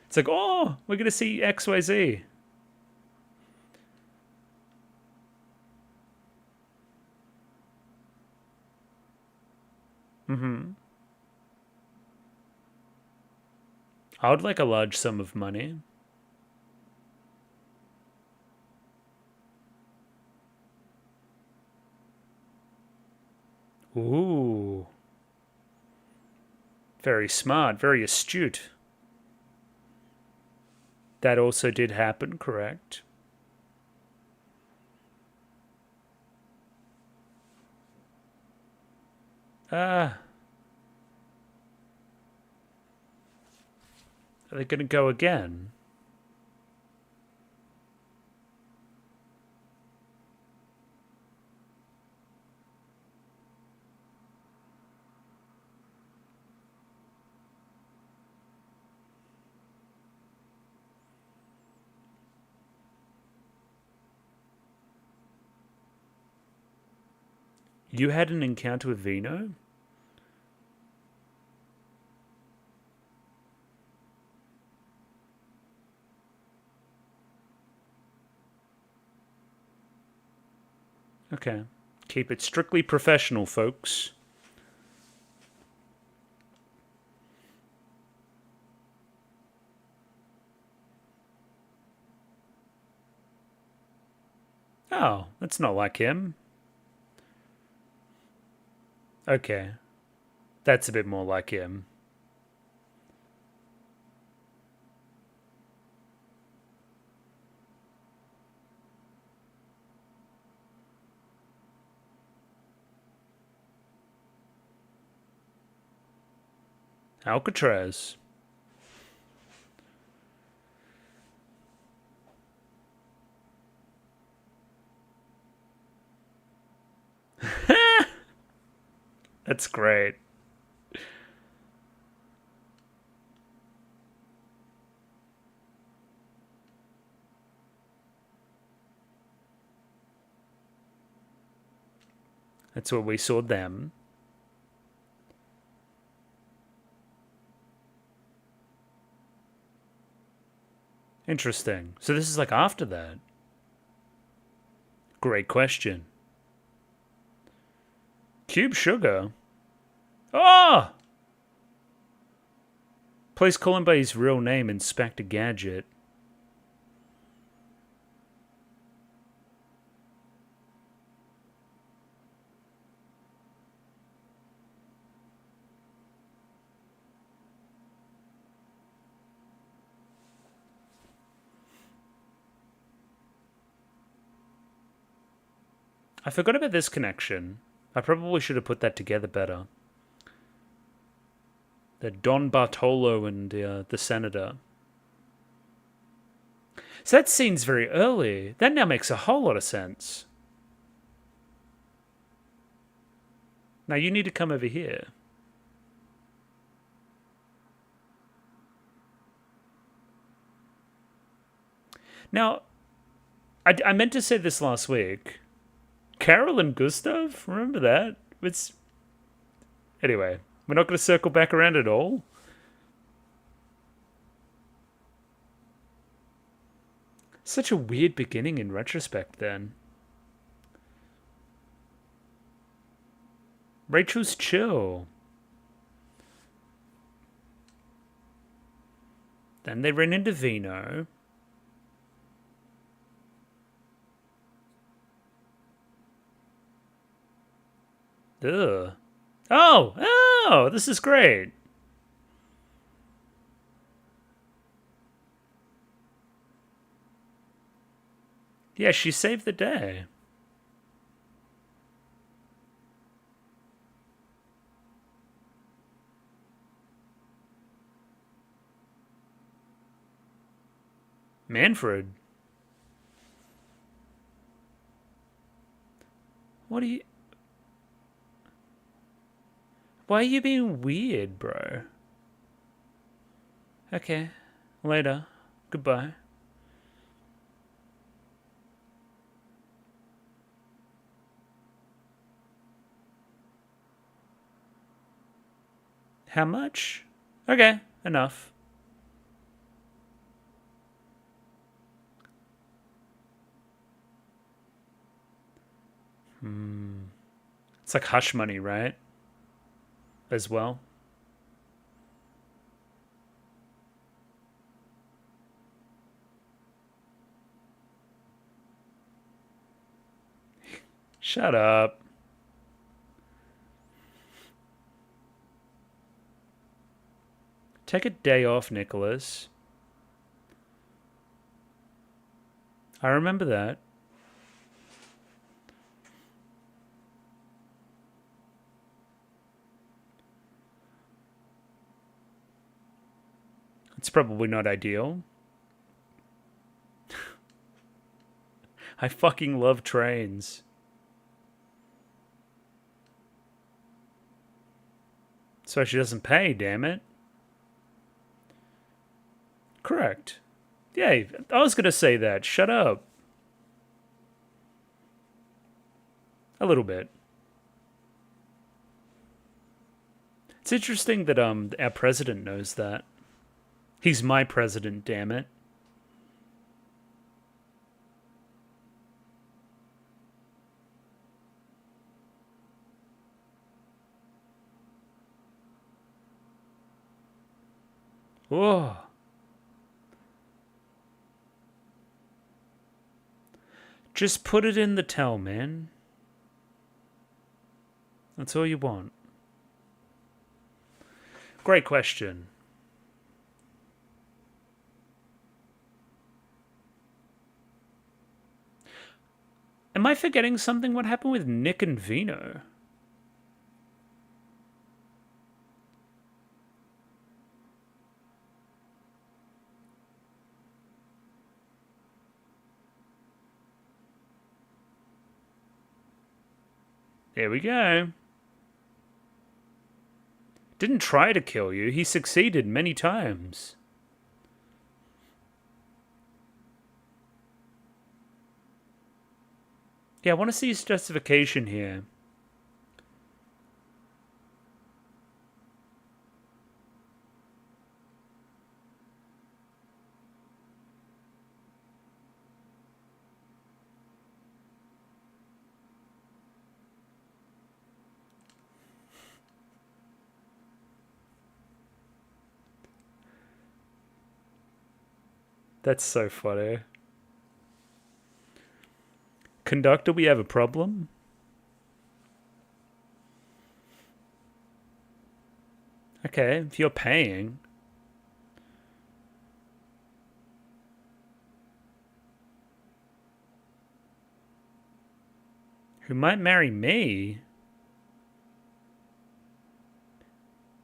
It's like, oh, we're going to see XYZ. I would like a large sum of money. Ooh. Very smart, very astute. That also did happen, correct? Are they going to go again? You had an encounter with Vino? Okay. Keep it strictly professional, folks. Oh, that's not like him. Okay. That's a bit more like him. Alcatraz. That's great. That's where we saw them. Interesting. So this is like after that. Great question. Cube sugar? Oh! Please call him by his real name, Inspector Gadget. I forgot about this connection. I probably should have put that together better. The Don Bartolo and the Senator. So that scene's very early. That now makes a whole lot of sense. Now you need to come over here. Now, I meant to say this last week. Carol and Gustav? Remember that? Anyway, we're not going to circle back around at all. Such a weird beginning in retrospect, then. Rachel's chill. Then they ran into Vino. Ugh. Oh, this is great. Yeah, she saved the day. Manfred. What are you... Why are you being weird, bro? Okay. Later. Goodbye. How much? Okay, enough. It's like hush money, right? As well. Shut up. Take a day off, Nicholas. I remember that. It's probably not ideal. I fucking love trains. So she doesn't pay, damn it. Correct. Yeah, I was going to say that. Shut up. A little bit. It's interesting that our president knows that. He's my president, damn it. Whoa. Just put it in the towel, man. That's all you want. Great question. Am I forgetting something? What happened with Nick and Vino? There we go. Didn't try to kill you. He succeeded many times. Yeah, I want to see his justification here. That's so funny. Conductor, we have a problem. Okay, if you're paying. Who might marry me?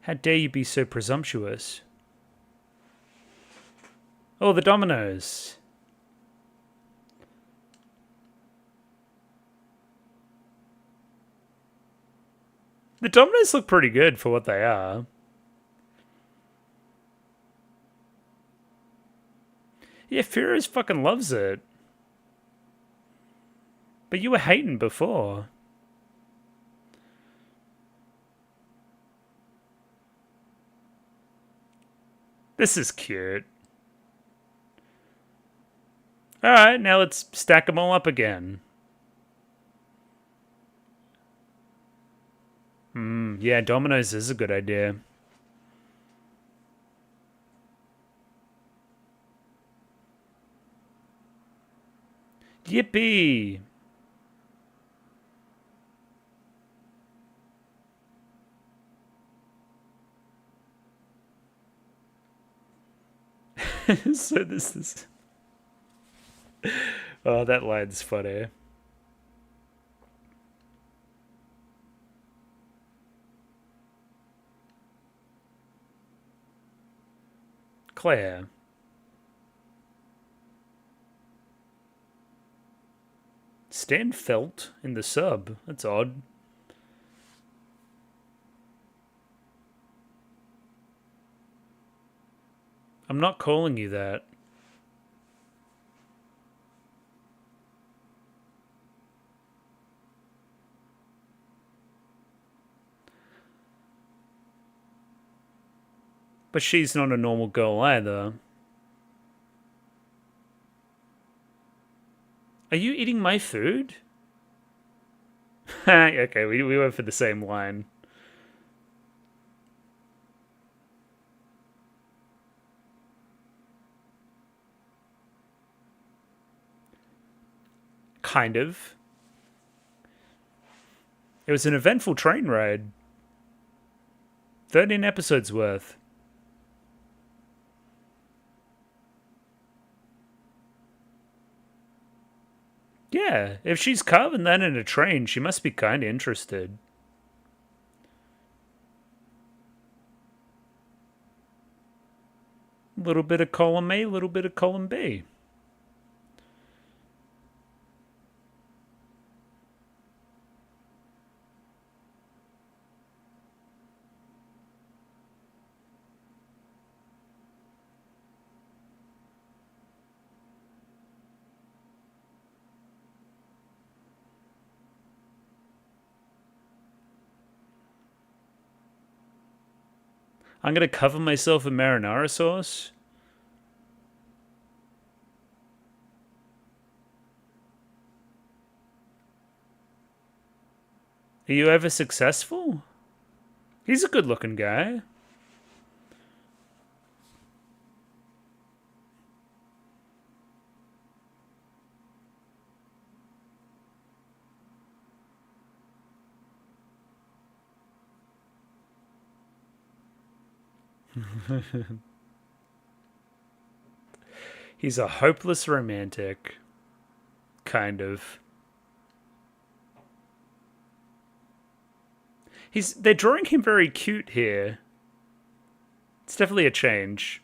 How dare you be so presumptuous? Oh, the dominoes. The dominoes look pretty good for what they are. Yeah, Furious fucking loves it. But you were hating before. This is cute. Alright, now let's stack them all up again. Yeah, dominoes is a good idea. Yippee! So this is... Oh, that line's funny. Claire. Stan Felt in the sub. That's odd. I'm not calling you that. But she's not a normal girl either. Are you eating my food? Okay, we went for the same line. Kind of. It was an eventful train ride. 13 episodes worth. Yeah, if she's carving that in a train, she must be kind of interested. A little bit of column A, a little bit of column B. I'm going to cover myself in marinara sauce. Are you ever successful? He's a good-looking guy. He's a hopeless romantic. Kind of. They're drawing him very cute here. It's definitely a change.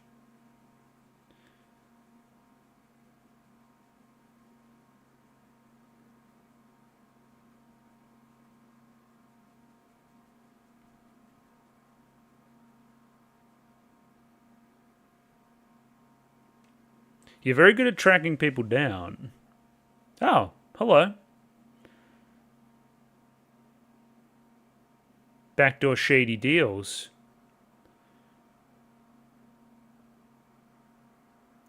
You're very good at tracking people down. Oh, hello. Backdoor shady deals.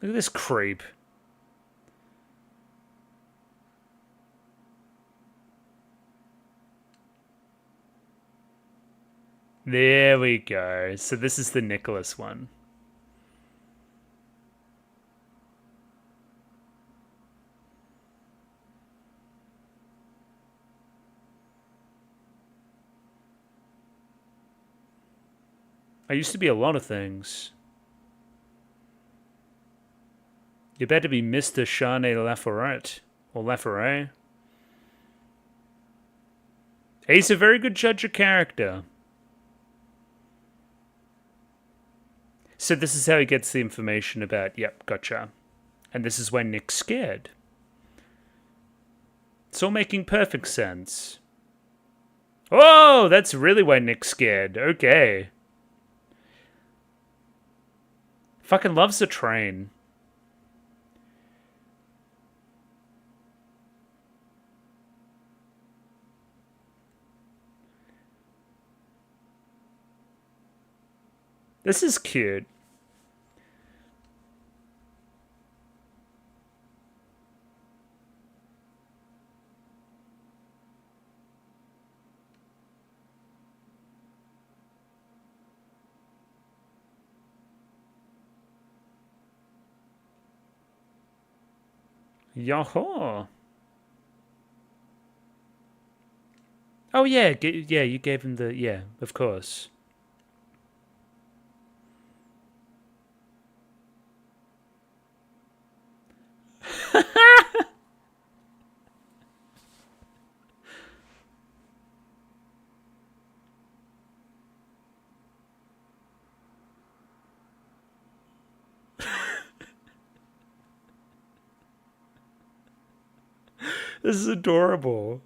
Look at this creep. There we go. So this is the Nicholas one. I used to be a lot of things. You better be Mr. Charne Laforet. Or Laforet. He's a very good judge of character. So this is how he gets the information about, yep, gotcha. And this is why Nick's scared. It's all making perfect sense. Oh, that's really why Nick's scared. Okay. Fucking loves the train. This is cute. Yoho. Oh yeah, yeah, you gave him the, yeah, of course. This is adorable.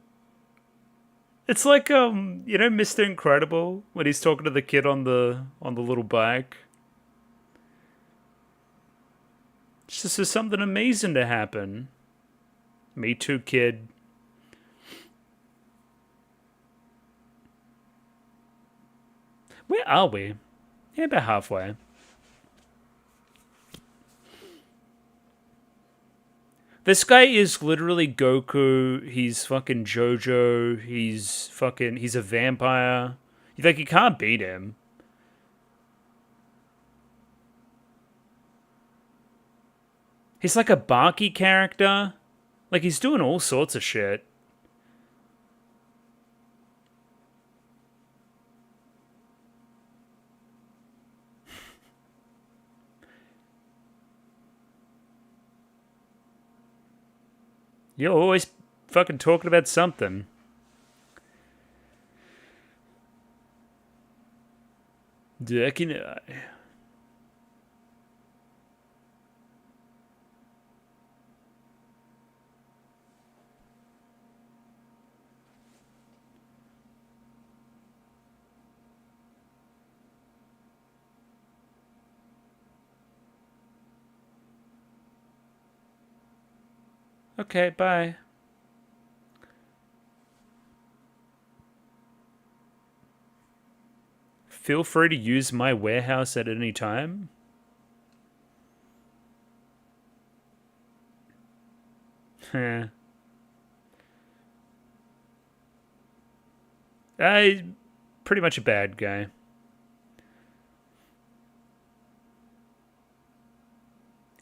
It's like you know, Mr. Incredible when he's talking to the kid on the little bike. It's just for something amazing to happen. Me too, kid. Where are we? Yeah, about halfway. This guy is literally Goku. He's fucking JoJo. He's a vampire. Like, you can't beat him. He's like a Baki character. Like, he's doing all sorts of shit. You're always fucking talking about something. Okay, bye. Feel free to use my warehouse at any time. Heh. Pretty much a bad guy.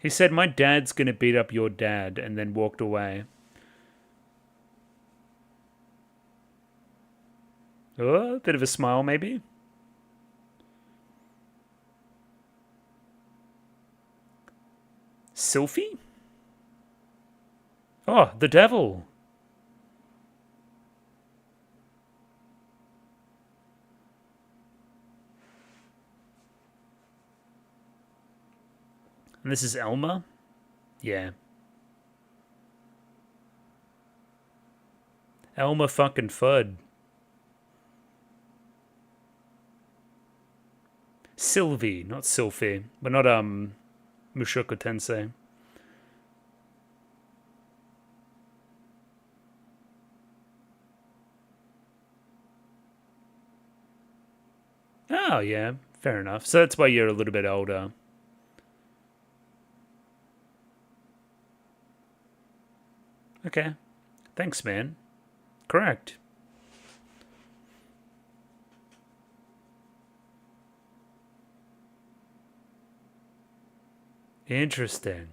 He said, my dad's gonna beat up your dad, and then walked away. Oh, a bit of a smile, maybe? Sylphie? Oh, the devil. And this is Elma? Yeah. Elma fucking Fudd. Sylvie, not Sylphie. But not, Mushoku Tensei. Oh, yeah. Fair enough. So that's why you're a little bit older. Okay. Thanks, man. Correct. Interesting.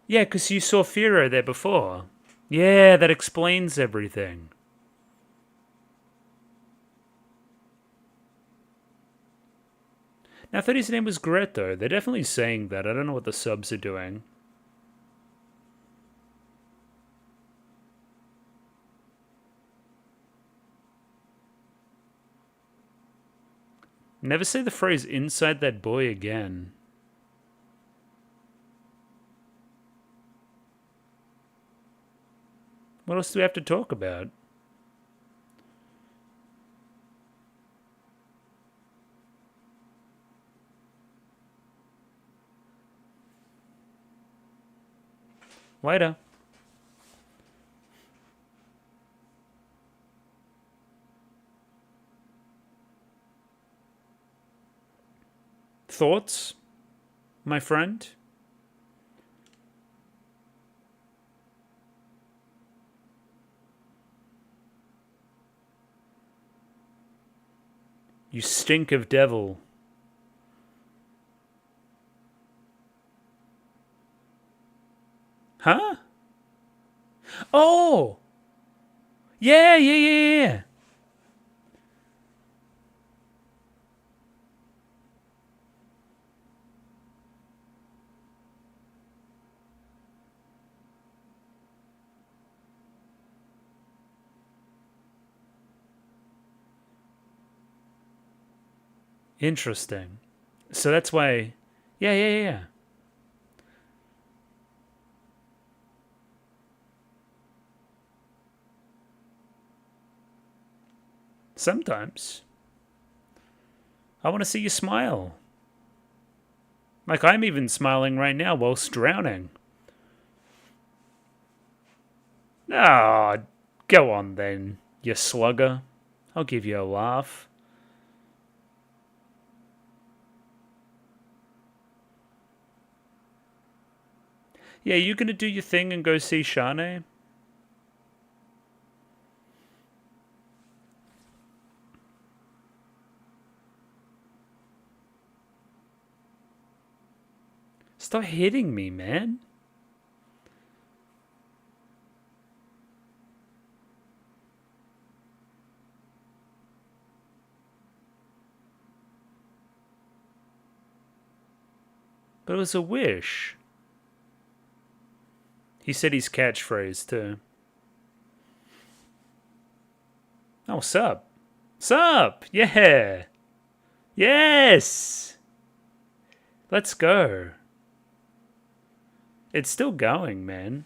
Yeah, because you saw Firo there before. Yeah, that explains everything. Now, I thought his name was Gret, though. They're definitely saying that. I don't know what the subs are doing. Never say the phrase inside that boy again. What else do we have to talk about? Later. Thoughts, my friend? You stink of devil. Huh? Oh! Yeah. Interesting. So that's why... Yeah. Sometimes. I want to see you smile. Like I'm even smiling right now whilst drowning. Ah, go on then, you slugger. I'll give you a laugh. Yeah, you gonna do your thing and go see Shanae? Stop hitting me, man. But it was a wish. He said his catchphrase, too. Oh, sup? Sup? Yeah. Yes! Let's go. It's still going, man.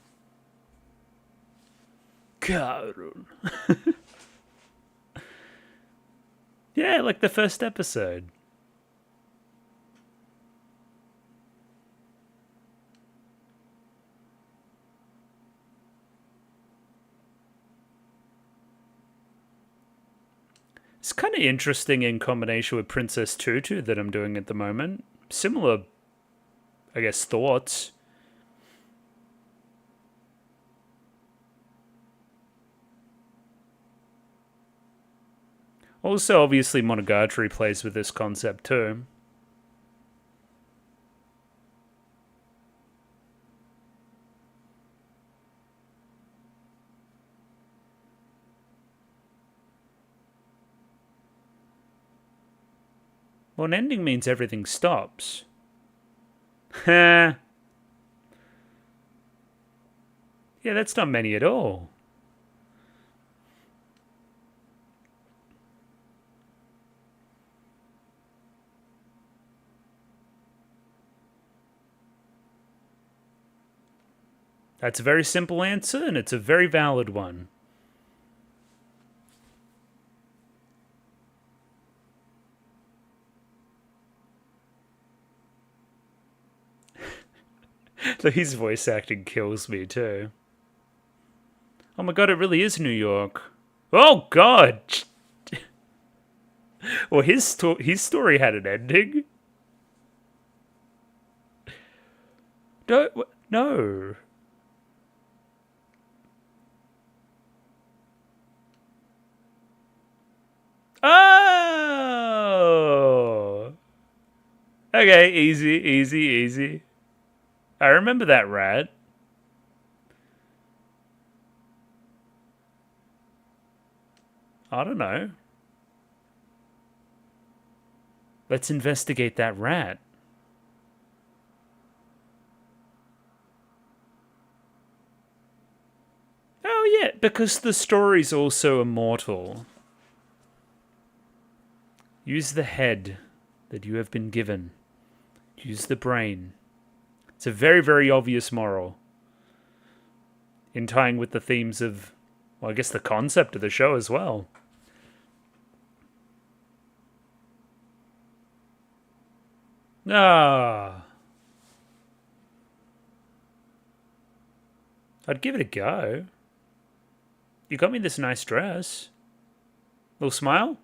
Carol. Yeah, like the first episode. It's kind of interesting in combination with Princess Tutu that I'm doing at the moment. Similar, I guess, thoughts. Also, obviously, Monogatari plays with this concept too. Well, an ending means everything stops. Heh. Yeah, that's not many at all. That's a very simple answer, and it's a very valid one. His voice acting kills me, too. Oh my god, it really is New York. Oh god! Well, his story had an ending. No. Oh! Okay, easy. I remember that rat. I don't know. Let's investigate that rat. Oh yeah, because the story's also immortal. Use the head that you have been given. Use the brain. It's a very, very obvious moral. In tying with the themes of, well, I guess the concept of the show as well. Ah. I'd give it a go. You got me this nice dress. Little smile?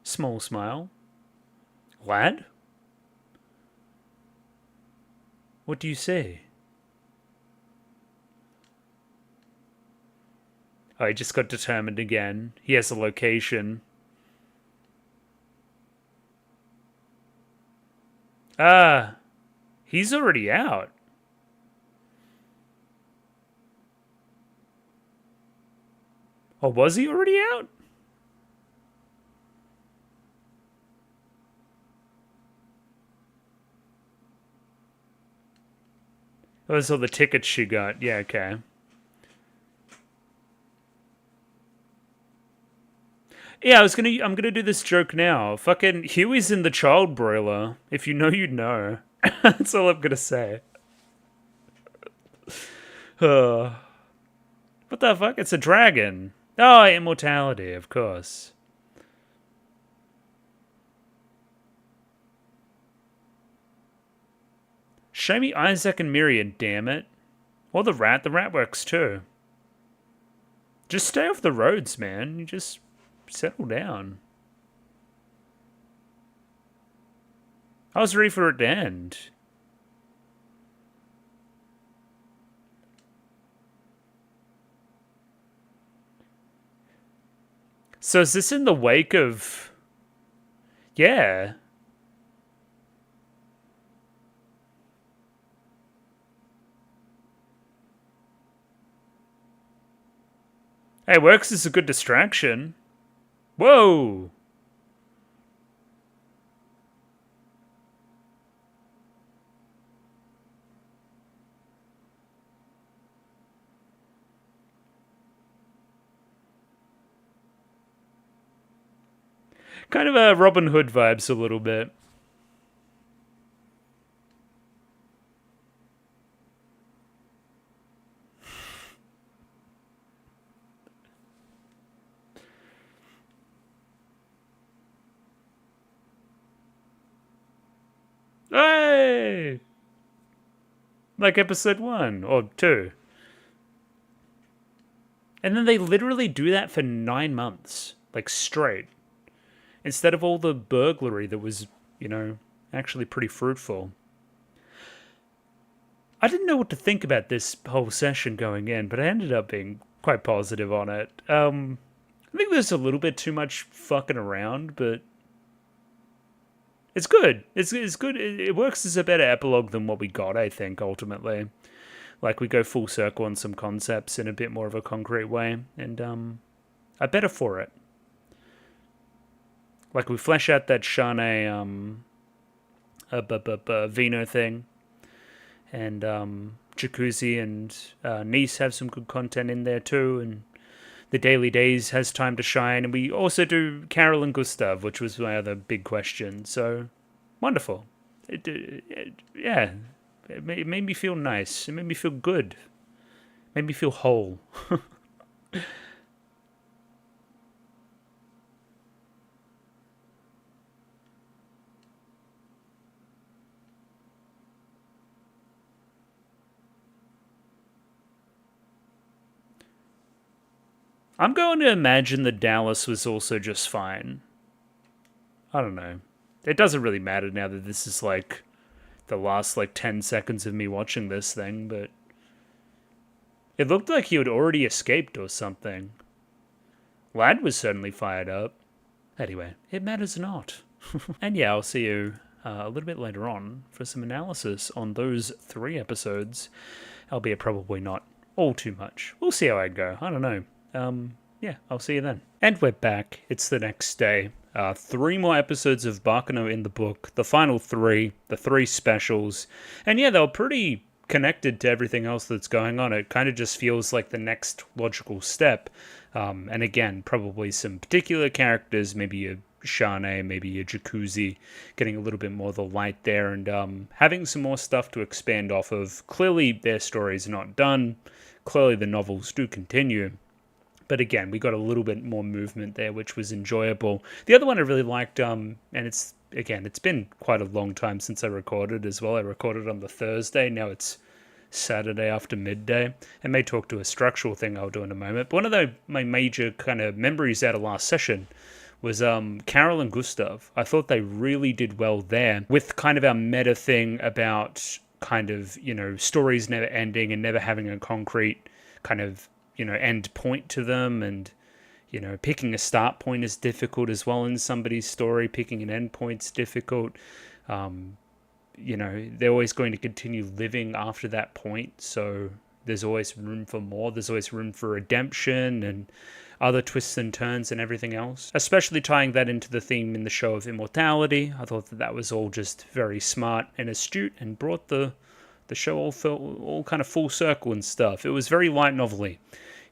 Small smile. Lad? What do you say? Oh, he just got determined again. He has a location. Ah, he's already out. Or was he already out? Those are the tickets she got. Yeah, okay. Yeah, I'm gonna do this joke now. Fucking Huey's in the child broiler. If you know, you know. That's all I'm gonna say. What the fuck? It's a dragon. Oh, immortality, of course. Show me Isaac and Miriam, damn it. Or the rat. The rat works too. Just stay off the roads, man. You just settle down. I was ready for it to end. So is this in the wake of... Yeah. Hey, works as a good distraction. Whoa! Kind of a Robin Hood vibes a little bit. Hey! Like episode 1 or 2. And then they literally do that for 9 months. Like straight. Instead of all the burglary that was, you know, actually pretty fruitful. I didn't know what to think about this whole session going in, but I ended up being quite positive on it. I think there's a little bit too much fucking around, but it's good. It's good. It works as a better epilogue than what we got, I think, ultimately. Like, we go full circle on some concepts in a bit more of a concrete way, and I'm better for it. Like, we flesh out that Shane Vino thing, and Jacuzzi and Nice have some good content in there too, and the Daily Days has time to shine, and we also do Carol and Gustav, which was my other big question. So, wonderful. Yeah, it made me feel nice. It made me feel good. It made me feel whole. I'm going to imagine that Dallas was also just fine. I don't know. It doesn't really matter now that this is like the last like 10 seconds of me watching this thing, but it looked like he had already escaped or something. Lad was certainly fired up. Anyway, it matters not. And yeah, I'll see you a little bit later on for some analysis on those 3 episodes, albeit probably not all too much. We'll see how I go. I don't know. Yeah, I'll see you then. And we're back. It's the next day. 3 more episodes of Baccano in the book, the final 3, the 3 specials. And yeah, they were pretty connected to everything else that's going on. It kind of just feels like the next logical step. And again, probably some particular characters, maybe a Shane, maybe a Jacuzzi, getting a little bit more of the light there, and having some more stuff to expand off of. Clearly, their story's not done. Clearly, the novels do continue. But again, we got a little bit more movement there, which was enjoyable. The other one I really liked, and it's been quite a long time since I recorded as well. I recorded on the Thursday. Now it's Saturday after midday. I may talk to a structural thing I'll do in a moment. But one of my major kind of memories out of last session was Carol and Gustav. I thought they really did well there with kind of our meta thing about kind of, stories never ending and never having a concrete kind of, end point to them. And, picking a start point is difficult as well in somebody's story. Picking an end point's difficult. They're always going to continue living after that point. So there's always room for more. There's always room for redemption and other twists and turns and everything else, especially tying that into the theme in the show of immortality. I thought that was all just very smart and astute and brought the show all kind of full circle and stuff. It was very light novel-y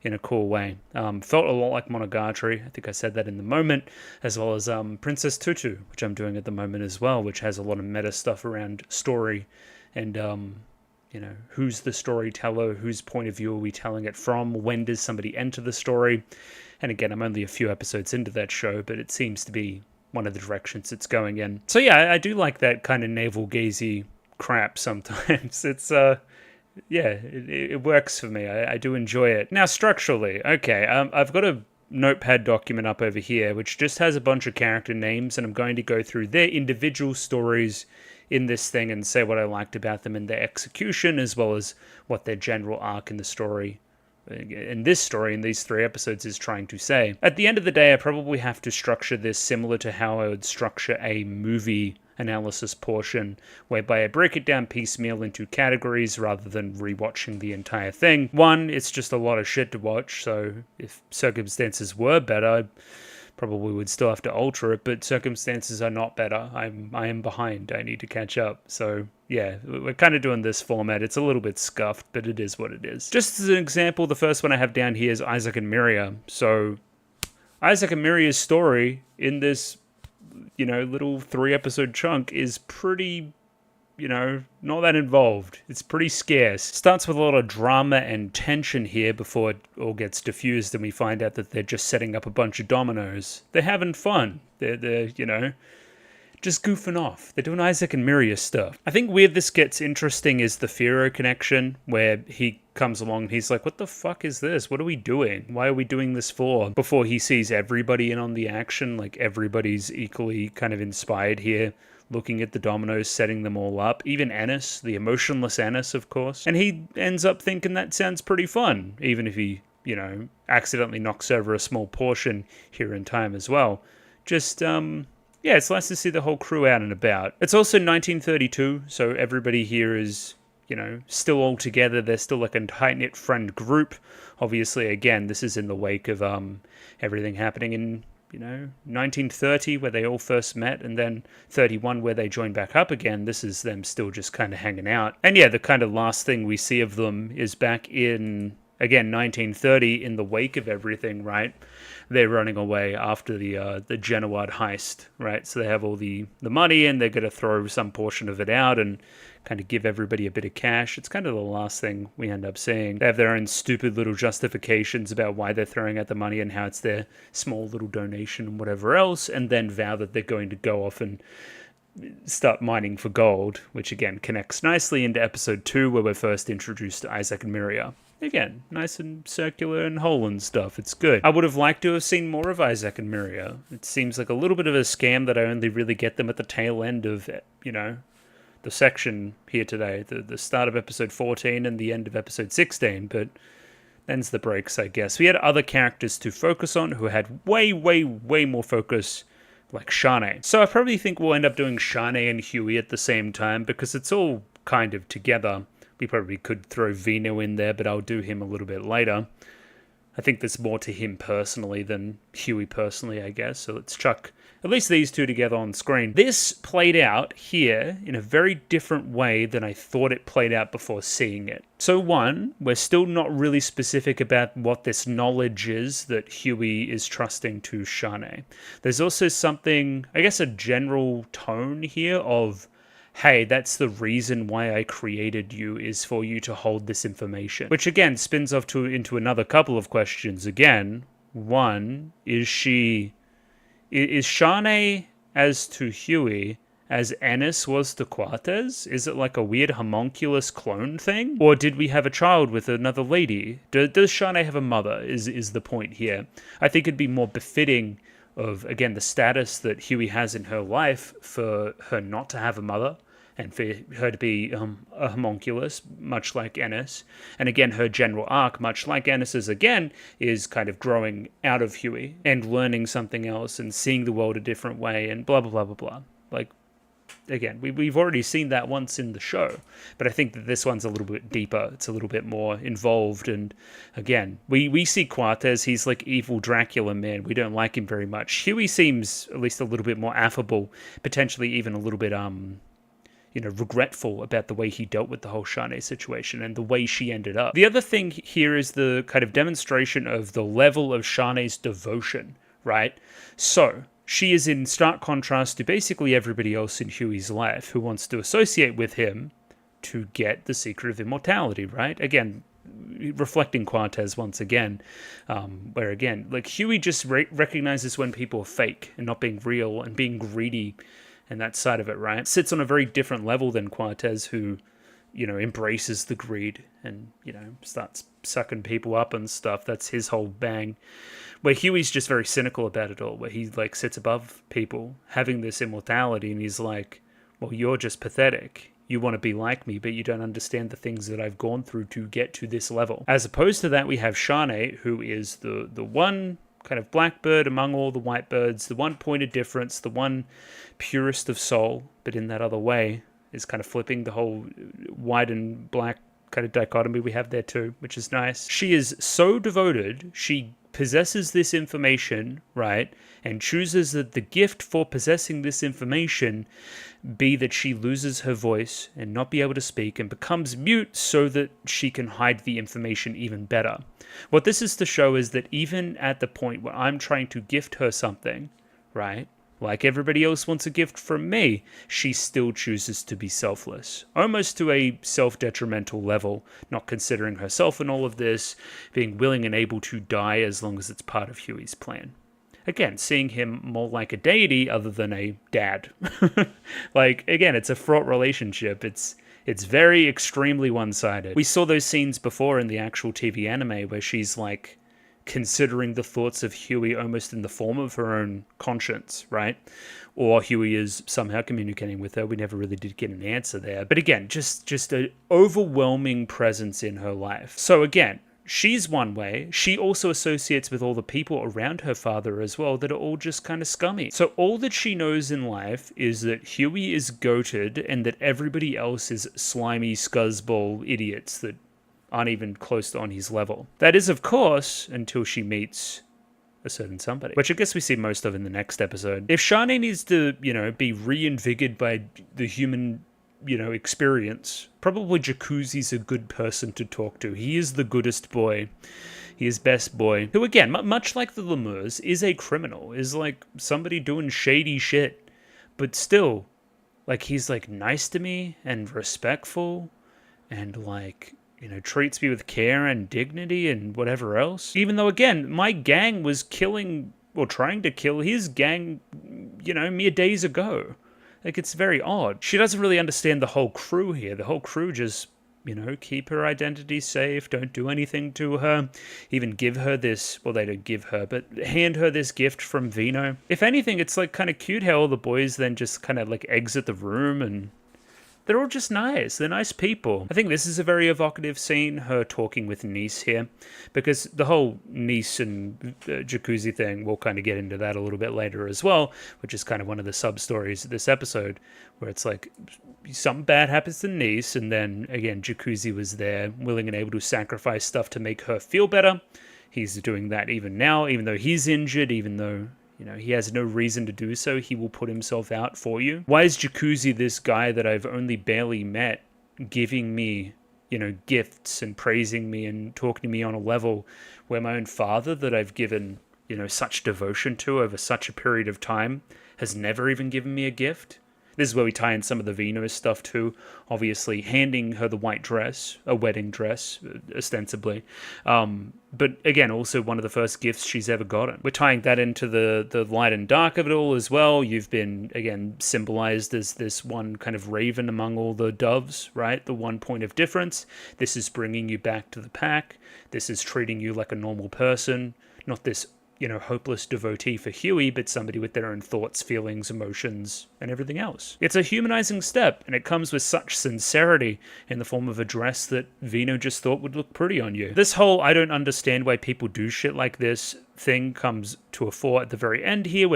in a cool way. Felt a lot like Monogatari. I think I said that in the moment, as well as Princess Tutu, which I'm doing at the moment as well, which has a lot of meta stuff around story and who's the storyteller, whose point of view are we telling it from, when does somebody enter the story. And again, I'm only a few episodes into that show, but it seems to be one of the directions it's going in. So yeah, I do like that kind of navel-gazy crap sometimes. It's it works for me. I do enjoy it. Now, structurally, okay, I've got a notepad document up over here which just has a bunch of character names, and I'm going to go through their individual stories in this thing and say what I liked about them and their execution, as well as what their general arc in the story, in this story, in these 3 episodes, is trying to say. At the end of the day, I probably have to structure this similar to how I would structure a movie analysis portion, whereby I break it down piecemeal into categories rather than rewatching the entire thing. One, it's just a lot of shit to watch, so if circumstances were better, I probably would still have to alter it, but circumstances are not better. I am behind. I need to catch up. So yeah, we're kind of doing this format. It's a little bit scuffed, but it is what it is. Just as an example, the first one I have down here is Isaac and Miria. So Isaac and Miria's story in this, little 3-episode chunk is pretty, not that involved. It's pretty scarce. Starts with a lot of drama and tension here before it all gets diffused and we find out that they're just setting up a bunch of dominoes. They're having fun. They're just goofing off. They're doing Isaac and Miria stuff. I think where this gets interesting is the Firo connection, where he comes along and he's like, what the fuck is this? What are we doing? Why are we doing this for? Before he sees everybody in on the action, like everybody's equally kind of inspired here, looking at the dominoes, setting them all up. Even Ennis, the emotionless Ennis, of course. And he ends up thinking that sounds pretty fun, even if he, accidentally knocks over a small portion here in time as well. Just, yeah, it's nice to see the whole crew out and about. It's also 1932, so everybody here is, still all together. They're still like a tight-knit friend group. Obviously, again, this is in the wake of everything happening in, 1930, where they all first met, and then 31, where they joined back up again. This is them still just kind of hanging out. And yeah, the kind of last thing we see of them is back in, again, 1930, in the wake of everything, right? They're running away after the Genoard heist, right? So they have all the money and they're going to throw some portion of it out and kind of give everybody a bit of cash. It's kind of the last thing we end up seeing. They have their own stupid little justifications about why they're throwing out the money and how it's their small little donation and whatever else, and then vow that they're going to go off and start mining for gold, which again connects nicely into episode 2, where we're first introduced to Isaac and Miria. Again, nice and circular and whole and stuff. It's good. I would have liked to have seen more of Isaac and Miria. It seems like a little bit of a scam that I only really get them at the tail end of, the section here today. The start of episode 14 and the end of episode 16, but then's the breaks, I guess. We had other characters to focus on who had way, way, way more focus, like Shane. So I probably think we'll end up doing Shane and Huey at the same time, because it's all kind of together. We probably could throw Vino in there, but I'll do him a little bit later. I think there's more to him personally than Huey personally, I guess. So let's chuck at least these two together on screen. This played out here in a very different way than I thought it played out before seeing it. So one, we're still not really specific about what this knowledge is that Huey is trusting to Shanae. There's also something, I guess a general tone here of, hey, that's the reason why I created you, is for you to hold this information. Which again spins off into another couple of questions again. One, is Shanae as to Huey as Ennis was to Quartez? Is it like a weird homunculus clone thing? Or did we have a child with another lady? Does Shanae have a mother, is the point here. I think it'd be more befitting of, again, the status that Huey has in her life for her not to have a mother, and for her to be a homunculus, much like Ennis. And again, her general arc, much like Ennis's again, is kind of growing out of Huey and learning something else and seeing the world a different way and blah, blah, blah, blah, blah. Like, again, we've already seen that once in the show, but I think that this one's a little bit deeper. It's a little bit more involved. And again, we see Quartez, he's like evil Dracula man. We don't like him very much. Huey seems at least a little bit more affable, potentially even a little bit, regretful about the way he dealt with the whole Shanae situation and the way she ended up. The other thing here is the kind of demonstration of the level of Shanae's devotion, right? So, she is in stark contrast to basically everybody else in Huey's life who wants to associate with him to get the secret of immortality, right? Again, reflecting Quartez once again, where again, like Huey just recognizes when people are fake and not being real and being greedy, and that side of it, right? Sits on a very different level than Quartez, who, embraces the greed and, starts sucking people up and stuff. That's his whole bang. Where Huey's just very cynical about it all, where he, like, sits above people, having this immortality, and he's like, well, you're just pathetic. You want to be like me, but you don't understand the things that I've gone through to get to this level. As opposed to that, we have Shanae, who is the one kind of blackbird among all the white birds, the one point of difference, the one purest of soul, but in that other way is kind of flipping the whole white and black kind of dichotomy we have there too, which is nice. She is so devoted, she possesses this information, right, and chooses that the gift for possessing this information be that she loses her voice and not be able to speak and becomes mute so that she can hide the information even better. What this is to show is that even at the point where I'm trying to gift her something, right, like everybody else wants a gift from me, she still chooses to be selfless. Almost to a self-detrimental level, not considering herself in all of this, being willing and able to die as long as it's part of Huey's plan. Again, seeing him more like a deity other than a dad. Like, again, it's a fraught relationship. It's very extremely one-sided. We saw those scenes before in the actual TV anime where she's like considering the thoughts of Huey almost in the form of her own conscience, right? Or Huey is somehow communicating with her. We never really did get an answer there. But again, just an overwhelming presence in her life. So again, she's one way. She also associates with all the people around her father as well that are all just kind of scummy. So all that she knows in life is that Huey is goated and that everybody else is slimy scuzzball idiots that aren't even close to on his level. That is, of course, until she meets a certain somebody, which I guess we see most of in the next episode. If Shanae needs to, be reinvigorated by the human experience, probably Jacuzzi's a good person to talk to. He is the goodest boy. He is best boy. Who, again, much like the Lemurs, is a criminal. Is like somebody doing shady shit. But still, like, he's like nice to me and respectful and like, treats me with care and dignity and whatever else. Even though, again, my gang was killing or trying to kill his gang, mere days ago. Like, it's very odd. She doesn't really understand the whole crew here. The whole crew just, keep her identity safe, don't do anything to her, even give her this, well, they don't give her, but hand her this gift from Vino. If anything, it's, like, kind of cute how all the boys then just kind of, like, exit the room and they're all just nice. They're nice people. I think this is a very evocative scene, her talking with Nice here, because the whole Nice and Jacuzzi thing, we'll kind of get into that a little bit later as well, which is kind of one of the sub-stories of this episode, where it's like something bad happens to Nice, and then, again, Jacuzzi was there, willing and able to sacrifice stuff to make her feel better. He's doing that even now, even though he's injured, even though You know, he has no reason to do so. He will put himself out for you. Why is Jacuzzi, this guy that I've only barely met, giving me, you know, gifts and praising me and talking to me on a level where my own father that I've given, you know, such devotion to over such a period of time has never even given me a gift? This is where we tie in some of the Venus stuff too. Obviously, handing her the white dress, a wedding dress, ostensibly. But again, also one of the first gifts she's ever gotten. We're tying that into the light and dark of it all as well. You've been, again, symbolized as this one kind of raven among all the doves, right? The one point of difference. This is bringing you back to the pack. This is treating you like a normal person, not this, you know, hopeless devotee for Huey, but somebody with their own thoughts, feelings, emotions, and everything else. It's a humanizing step, and it comes with such sincerity in the form of a dress that Vino just thought would look pretty on you. This whole I don't understand why people do shit like this thing comes to a fore at the very end here,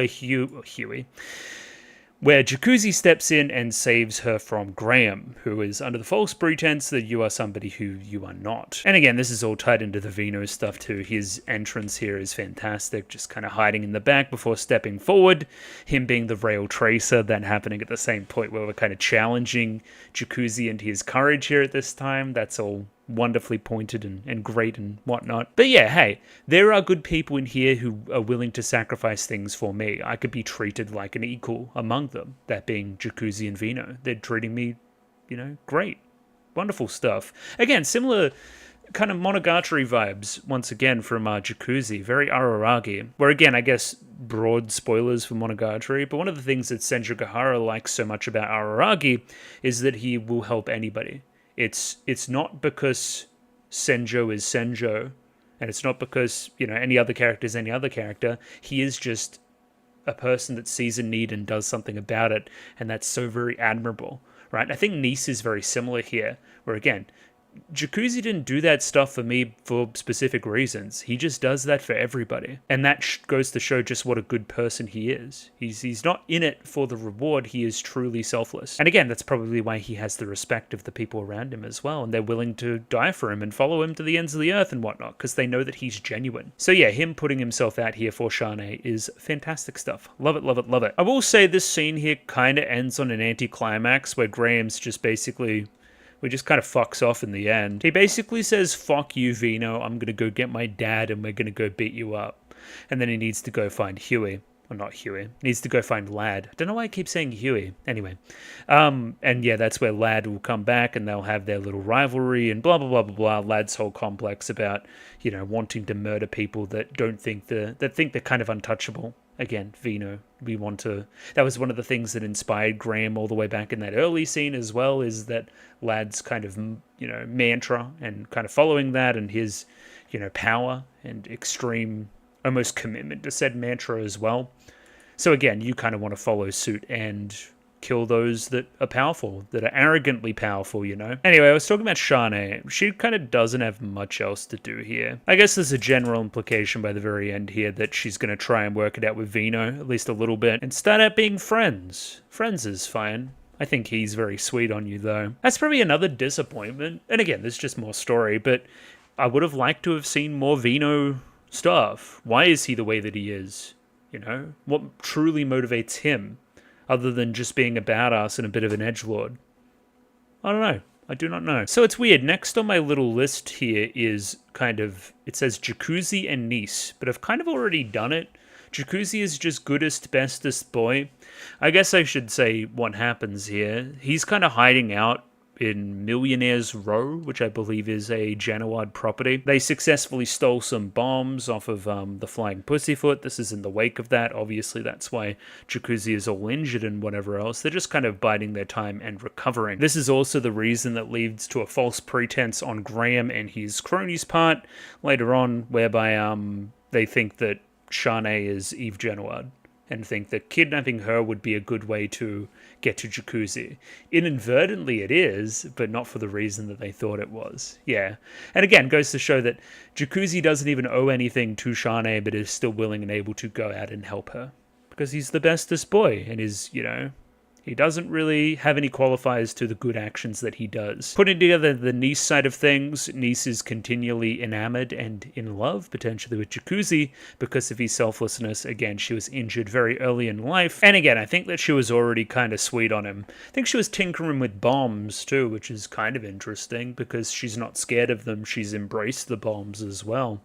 where Jacuzzi steps in and saves her from Graham, who is under the false pretense that you are somebody who you are not. And again, this is all tied into the Vino stuff too. His entrance here is fantastic, just kind of hiding in the back before stepping forward. Him being the rail tracer, that happening at the same point where we're kind of challenging Jacuzzi into his courage here at this time. That's all wonderfully pointed and great and whatnot. But yeah, hey, there are good people in here who are willing to sacrifice things for me. I could be treated like an equal among them, that being Jacuzzi and Vino. They're treating me, you know, great. Wonderful stuff. Again, similar kind of Monogatari vibes, once again, from Jacuzzi. Very Araragi. Where again, I guess, broad spoilers for Monogatari, but one of the things that Senju Gahara likes so much about Araragi is that he will help anybody. It's not because Senjo is Senjo, and it's not because, you know, any other character is any other character. He is just a person that sees a need and does something about it, and that's so very admirable, right? I think Nice is very similar here, where again, Jacuzzi didn't do that stuff for me for specific reasons. He just does that for everybody. And that goes to show just what a good person he is. He's not in it for the reward. He is truly selfless. And again, that's probably why he has the respect of the people around him as well. And they're willing to die for him and follow him to the ends of the earth and whatnot, because they know that he's genuine. So yeah, him putting himself out here for Shanae is fantastic stuff. Love it, love it, love it. I will say this scene here kind of ends on an anticlimax where Graham's just basically... we just kind of fucks off in the end. He basically says, fuck you, Vino, I'm going to go get my dad and we're going to go beat you up. And then he needs to go find Huey. Or not Huey. He needs to go find Lad. I don't know why I keep saying Huey. Anyway. And yeah, that's where Lad will come back and they'll have their little rivalry and blah, blah, blah, blah, blah. Lad's whole complex about, you know, wanting to murder people that think they're kind of untouchable. Again, Vino, we want to... that was one of the things that inspired Graham all the way back in that early scene as well, is that Lad's kind of, you know, mantra and kind of following that and his, you know, power and extreme, almost commitment to said mantra as well. So again, you kind of want to follow suit and kill those that are powerful, that are arrogantly powerful, you know? Anyway, I was talking about Shanae. She kind of doesn't have much else to do here. I guess there's a general implication by the very end here that she's going to try and work it out with Vino, at least a little bit, and start out being friends. Friends is fine. I think he's very sweet on you, though. That's probably another disappointment. And again, there's just more story, but I would have liked to have seen more Vino stuff. Why is he the way that he is? You know? What truly motivates him? Other than just being a badass and a bit of an edgelord. I don't know. I do not know. So it's weird. Next on my little list here is kind of... it says Jacuzzi and Nice, but I've kind of already done it. Jacuzzi is just goodest, bestest boy. I guess I should say what happens here. He's kind of hiding out in Millionaire's Row, which I believe is a Janawad property. They successfully stole some bombs off of the Flying Pussyfoot. This is in the wake of that. Obviously, that's why Jacuzzi is all injured and whatever else. They're just kind of biding their time and recovering. This is also the reason that leads to a false pretense on Graham and his cronies' part later on, whereby they think that Shanae is Eve Janawad and think that kidnapping her would be a good way to get to Jacuzzi. Inadvertently it is, but not for the reason that they thought it was. Yeah. And again, goes to show that Jacuzzi doesn't even owe anything to Shanae, but is still willing and able to go out and help her. Because he's the bestest boy, and is, you know, He doesn't really have any qualifiers to the good actions that he does. Putting together the niece side of things, Niece is continually enamored and in love, potentially with Jacuzzi, because of his selflessness. Again, she was injured very early in life. And again, I think that she was already kind of sweet on him. I think she was tinkering with bombs too, which is kind of interesting because she's not scared of them. She's embraced the bombs as well.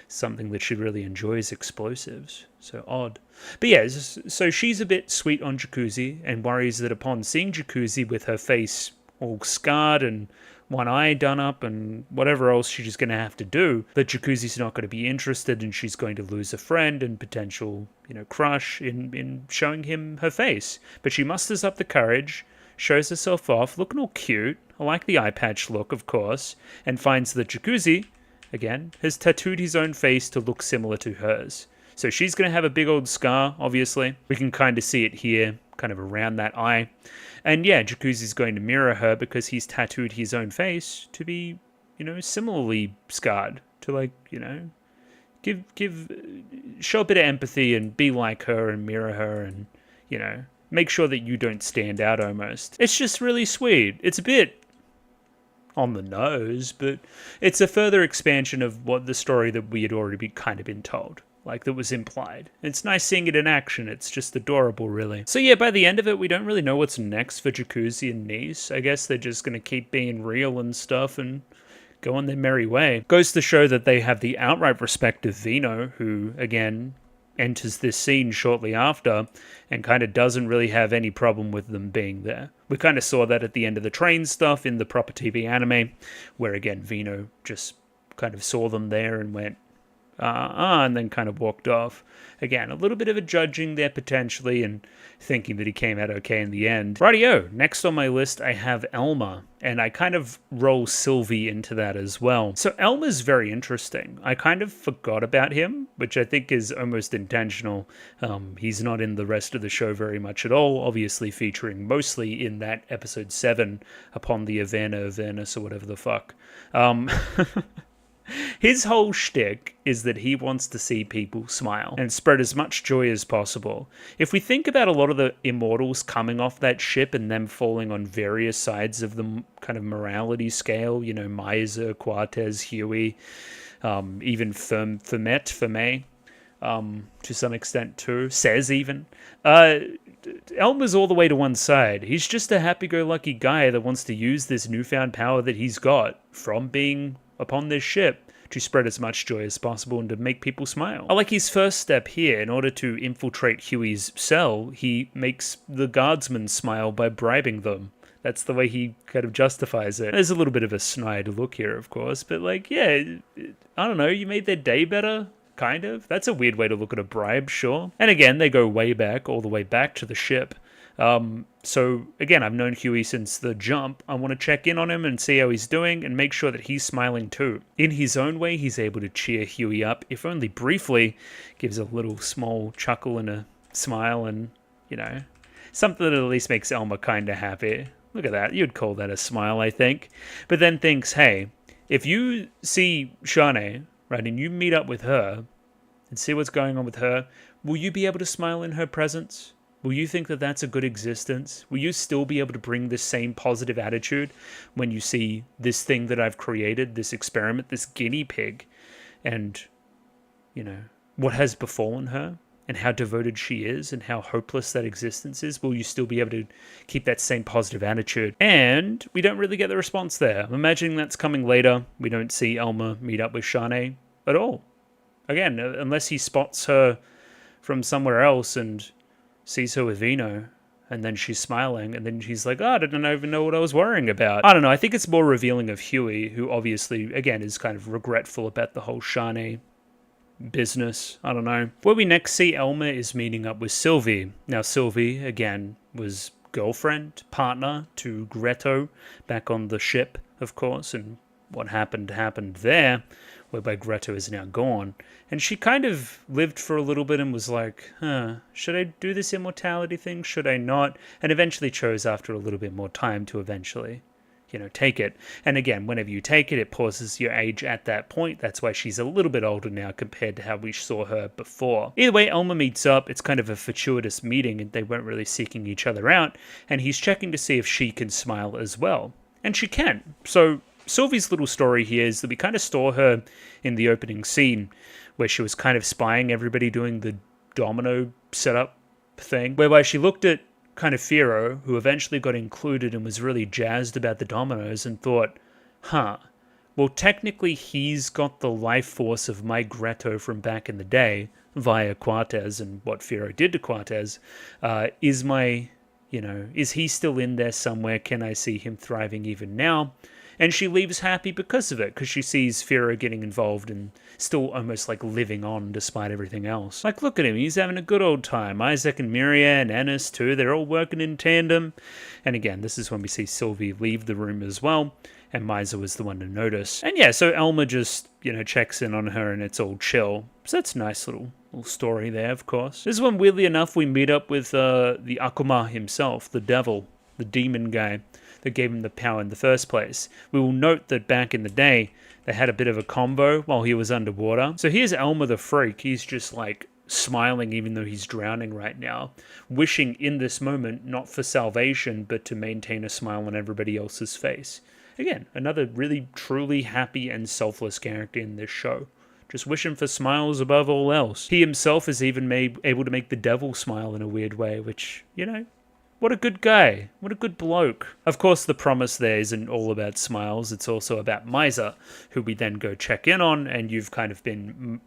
Something that she really enjoys, explosives. So odd. But yeah, so she's a bit sweet on Jacuzzi and worries that upon seeing Jacuzzi with her face all scarred and one eye done up and whatever else she's going to have to do, that Jacuzzi's not going to be interested and she's going to lose a friend and potential, crush in showing him her face. But she musters up the courage, shows herself off, looking all cute. I like the eye patch look, of course, and finds that Jacuzzi, again, has tattooed his own face to look similar to hers. So she's going to have a big old scar, obviously. We can kind of see it here, kind of around that eye. And yeah, Jacuzzi's going to mirror her because he's tattooed his own face to be, similarly scarred. To show a bit of empathy and be like her and mirror her and, make sure that you don't stand out almost. It's just really sweet. It's a bit on the nose, but it's a further expansion of what the story that we had already been told. Like, that was implied. It's nice seeing it in action. It's just adorable, really. So yeah, by the end of it, we don't really know what's next for Jacuzzi and Niece. I guess they're just going to keep being real and stuff and go on their merry way. Goes to show that they have the outright respect of Vino, who, again, enters this scene shortly after and kind of doesn't really have any problem with them being there. We kind of saw that at the end of the train stuff in the proper TV anime, where, again, Vino just kind of saw them there and went, and then kind of walked off. Again, a little bit of a judging there potentially and thinking that he came out okay in the end. Rightio, next on my list I have Elmer, and I kind of roll Sylvie into that as well. So Elmer's very interesting. I kind of forgot about him, which I think is almost intentional. He's not in the rest of the show very much at all, obviously featuring mostly in that episode 7 upon the Avernus or whatever the fuck. His whole shtick is that he wants to see people smile and spread as much joy as possible. If we think about a lot of the immortals coming off that ship and them falling on various sides of the kind of morality scale, Miser, Quartez, Huey, even Ferme, to some extent too, Says even. Elmer's all the way to one side. He's just a happy-go-lucky guy that wants to use this newfound power that he's got from being upon this ship to spread as much joy as possible and to make people smile. I like his first step here. In order to infiltrate Huey's cell, he makes the guardsmen smile by bribing them. That's the way he kind of justifies it. There's a little bit of a snide look here, of course, but I don't know, you made their day better? Kind of. That's a weird way to look at a bribe, sure. And again, they go way back, all the way back to the ship. So again, I've known Huey since the jump. I want to check in on him and see how he's doing and make sure that he's smiling too. In his own way, he's able to cheer Huey up, if only briefly, gives a little small chuckle and a smile and, something that at least makes Elmer kind of happy. Look at that. You'd call that a smile, I think. But then thinks, hey, if you see Shanae, right, and you meet up with her and see what's going on with her, will you be able to smile in her presence? Will you think that that's a good existence? Will you still be able to bring this same positive attitude when you see this thing that I've created, this experiment, this guinea pig, and, what has befallen her and how devoted she is and how hopeless that existence is? Will you still be able to keep that same positive attitude? And we don't really get the response there. I'm imagining that's coming later. We don't see Elmer meet up with Shanae at all. Again, unless he spots her from somewhere else and sees her with Vino, and then she's smiling, and then she's like, I didn't even know what I was worrying about. I don't know, I think it's more revealing of Huey, who obviously, again, is kind of regretful about the whole Shanae business. I don't know. Where we next see Elmer is meeting up with Sylvie. Now, Sylvie, again, was girlfriend, partner to Greto back on the ship, of course, and what happened there, whereby Greto is now gone. And she kind of lived for a little bit and was like, should I do this immortality thing? Should I not? And eventually chose after a little bit more time to eventually, take it. And again, whenever you take it, it pauses your age at that point. That's why she's a little bit older now compared to how we saw her before. Either way, Elmer meets up. It's kind of a fortuitous meeting, and they weren't really seeking each other out. And he's checking to see if she can smile as well. And she can. So Sylvie's little story here is that we kind of saw her in the opening scene where she was kind of spying everybody doing the domino setup thing, whereby she looked at kind of Firo, who eventually got included and was really jazzed about the dominoes, and thought, well, technically he's got the life force of my Greto from back in the day via Quartez and what Firo did to Quartez. Is he still in there somewhere? Can I see him thriving even now? And she leaves happy because of it, because she sees Firo getting involved and still almost like living on despite everything else. Like, look at him, he's having a good old time. Isaac and Miria and AEST too, they're all working in tandem. And again, this is when we see Sylvie leave the room as well, and Misa was the one to notice. And yeah, so Elmer just, checks in on her and it's all chill. So that's a nice little story there, of course. This is when, weirdly enough, we meet up with the Akuma himself, the devil, the demon guy that gave him the power in the first place. We will note that back in the day, they had a bit of a combo while he was underwater. So here's Elmer the Freak. He's just like smiling even though he's drowning right now, wishing in this moment not for salvation, but to maintain a smile on everybody else's face. Again, another really truly happy and selfless character in this show. Just wishing for smiles above all else. He himself is even able to make the devil smile in a weird way, which, what a good guy. What a good bloke. Of course, the promise there isn't all about smiles. It's also about Misa, who we then go check in on, and you've kind of been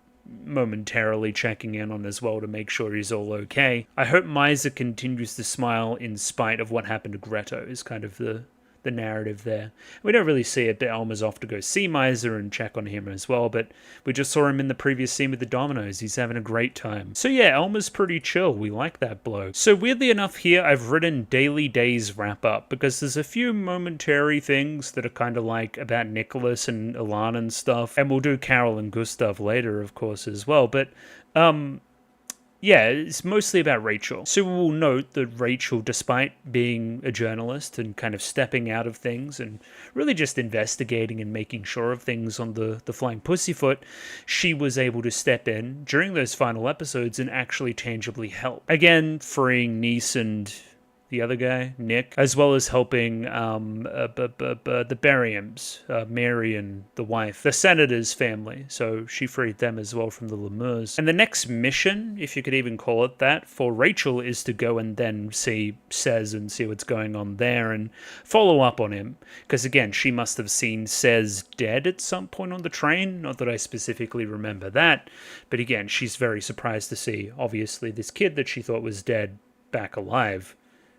momentarily checking in on as well to make sure he's all okay. I hope Misa continues to smile in spite of what happened to Greto, is kind of the narrative there. We don't really see it, but Elmer's off to go see Misa and check on him as well, but we just saw him in the previous scene with the dominoes. He's having a great time. So yeah, Elmer's pretty chill. We like that bloke. So weirdly enough here, I've written Daily Days wrap up, because there's a few momentary things that are kind of like about Nicholas and Ilan and stuff, and we'll do Carol and Gustav later, of course, as well, but yeah, it's mostly about Rachel. So we will note that Rachel, despite being a journalist and kind of stepping out of things and really just investigating and making sure of things on the Flying Pussyfoot, she was able to step in during those final episodes and actually tangibly help. Again, freeing Nice and the other guy, Nick, as well as helping the Bariums, Mary and the wife, the senator's family. So she freed them as well from the Lemurs. And the next mission, if you could even call it that, for Rachel is to go and then see Cez and see what's going on there and follow up on him. Because again, she must have seen Cez dead at some point on the train. Not that I specifically remember that. But again, she's very surprised to see, obviously, this kid that she thought was dead back alive.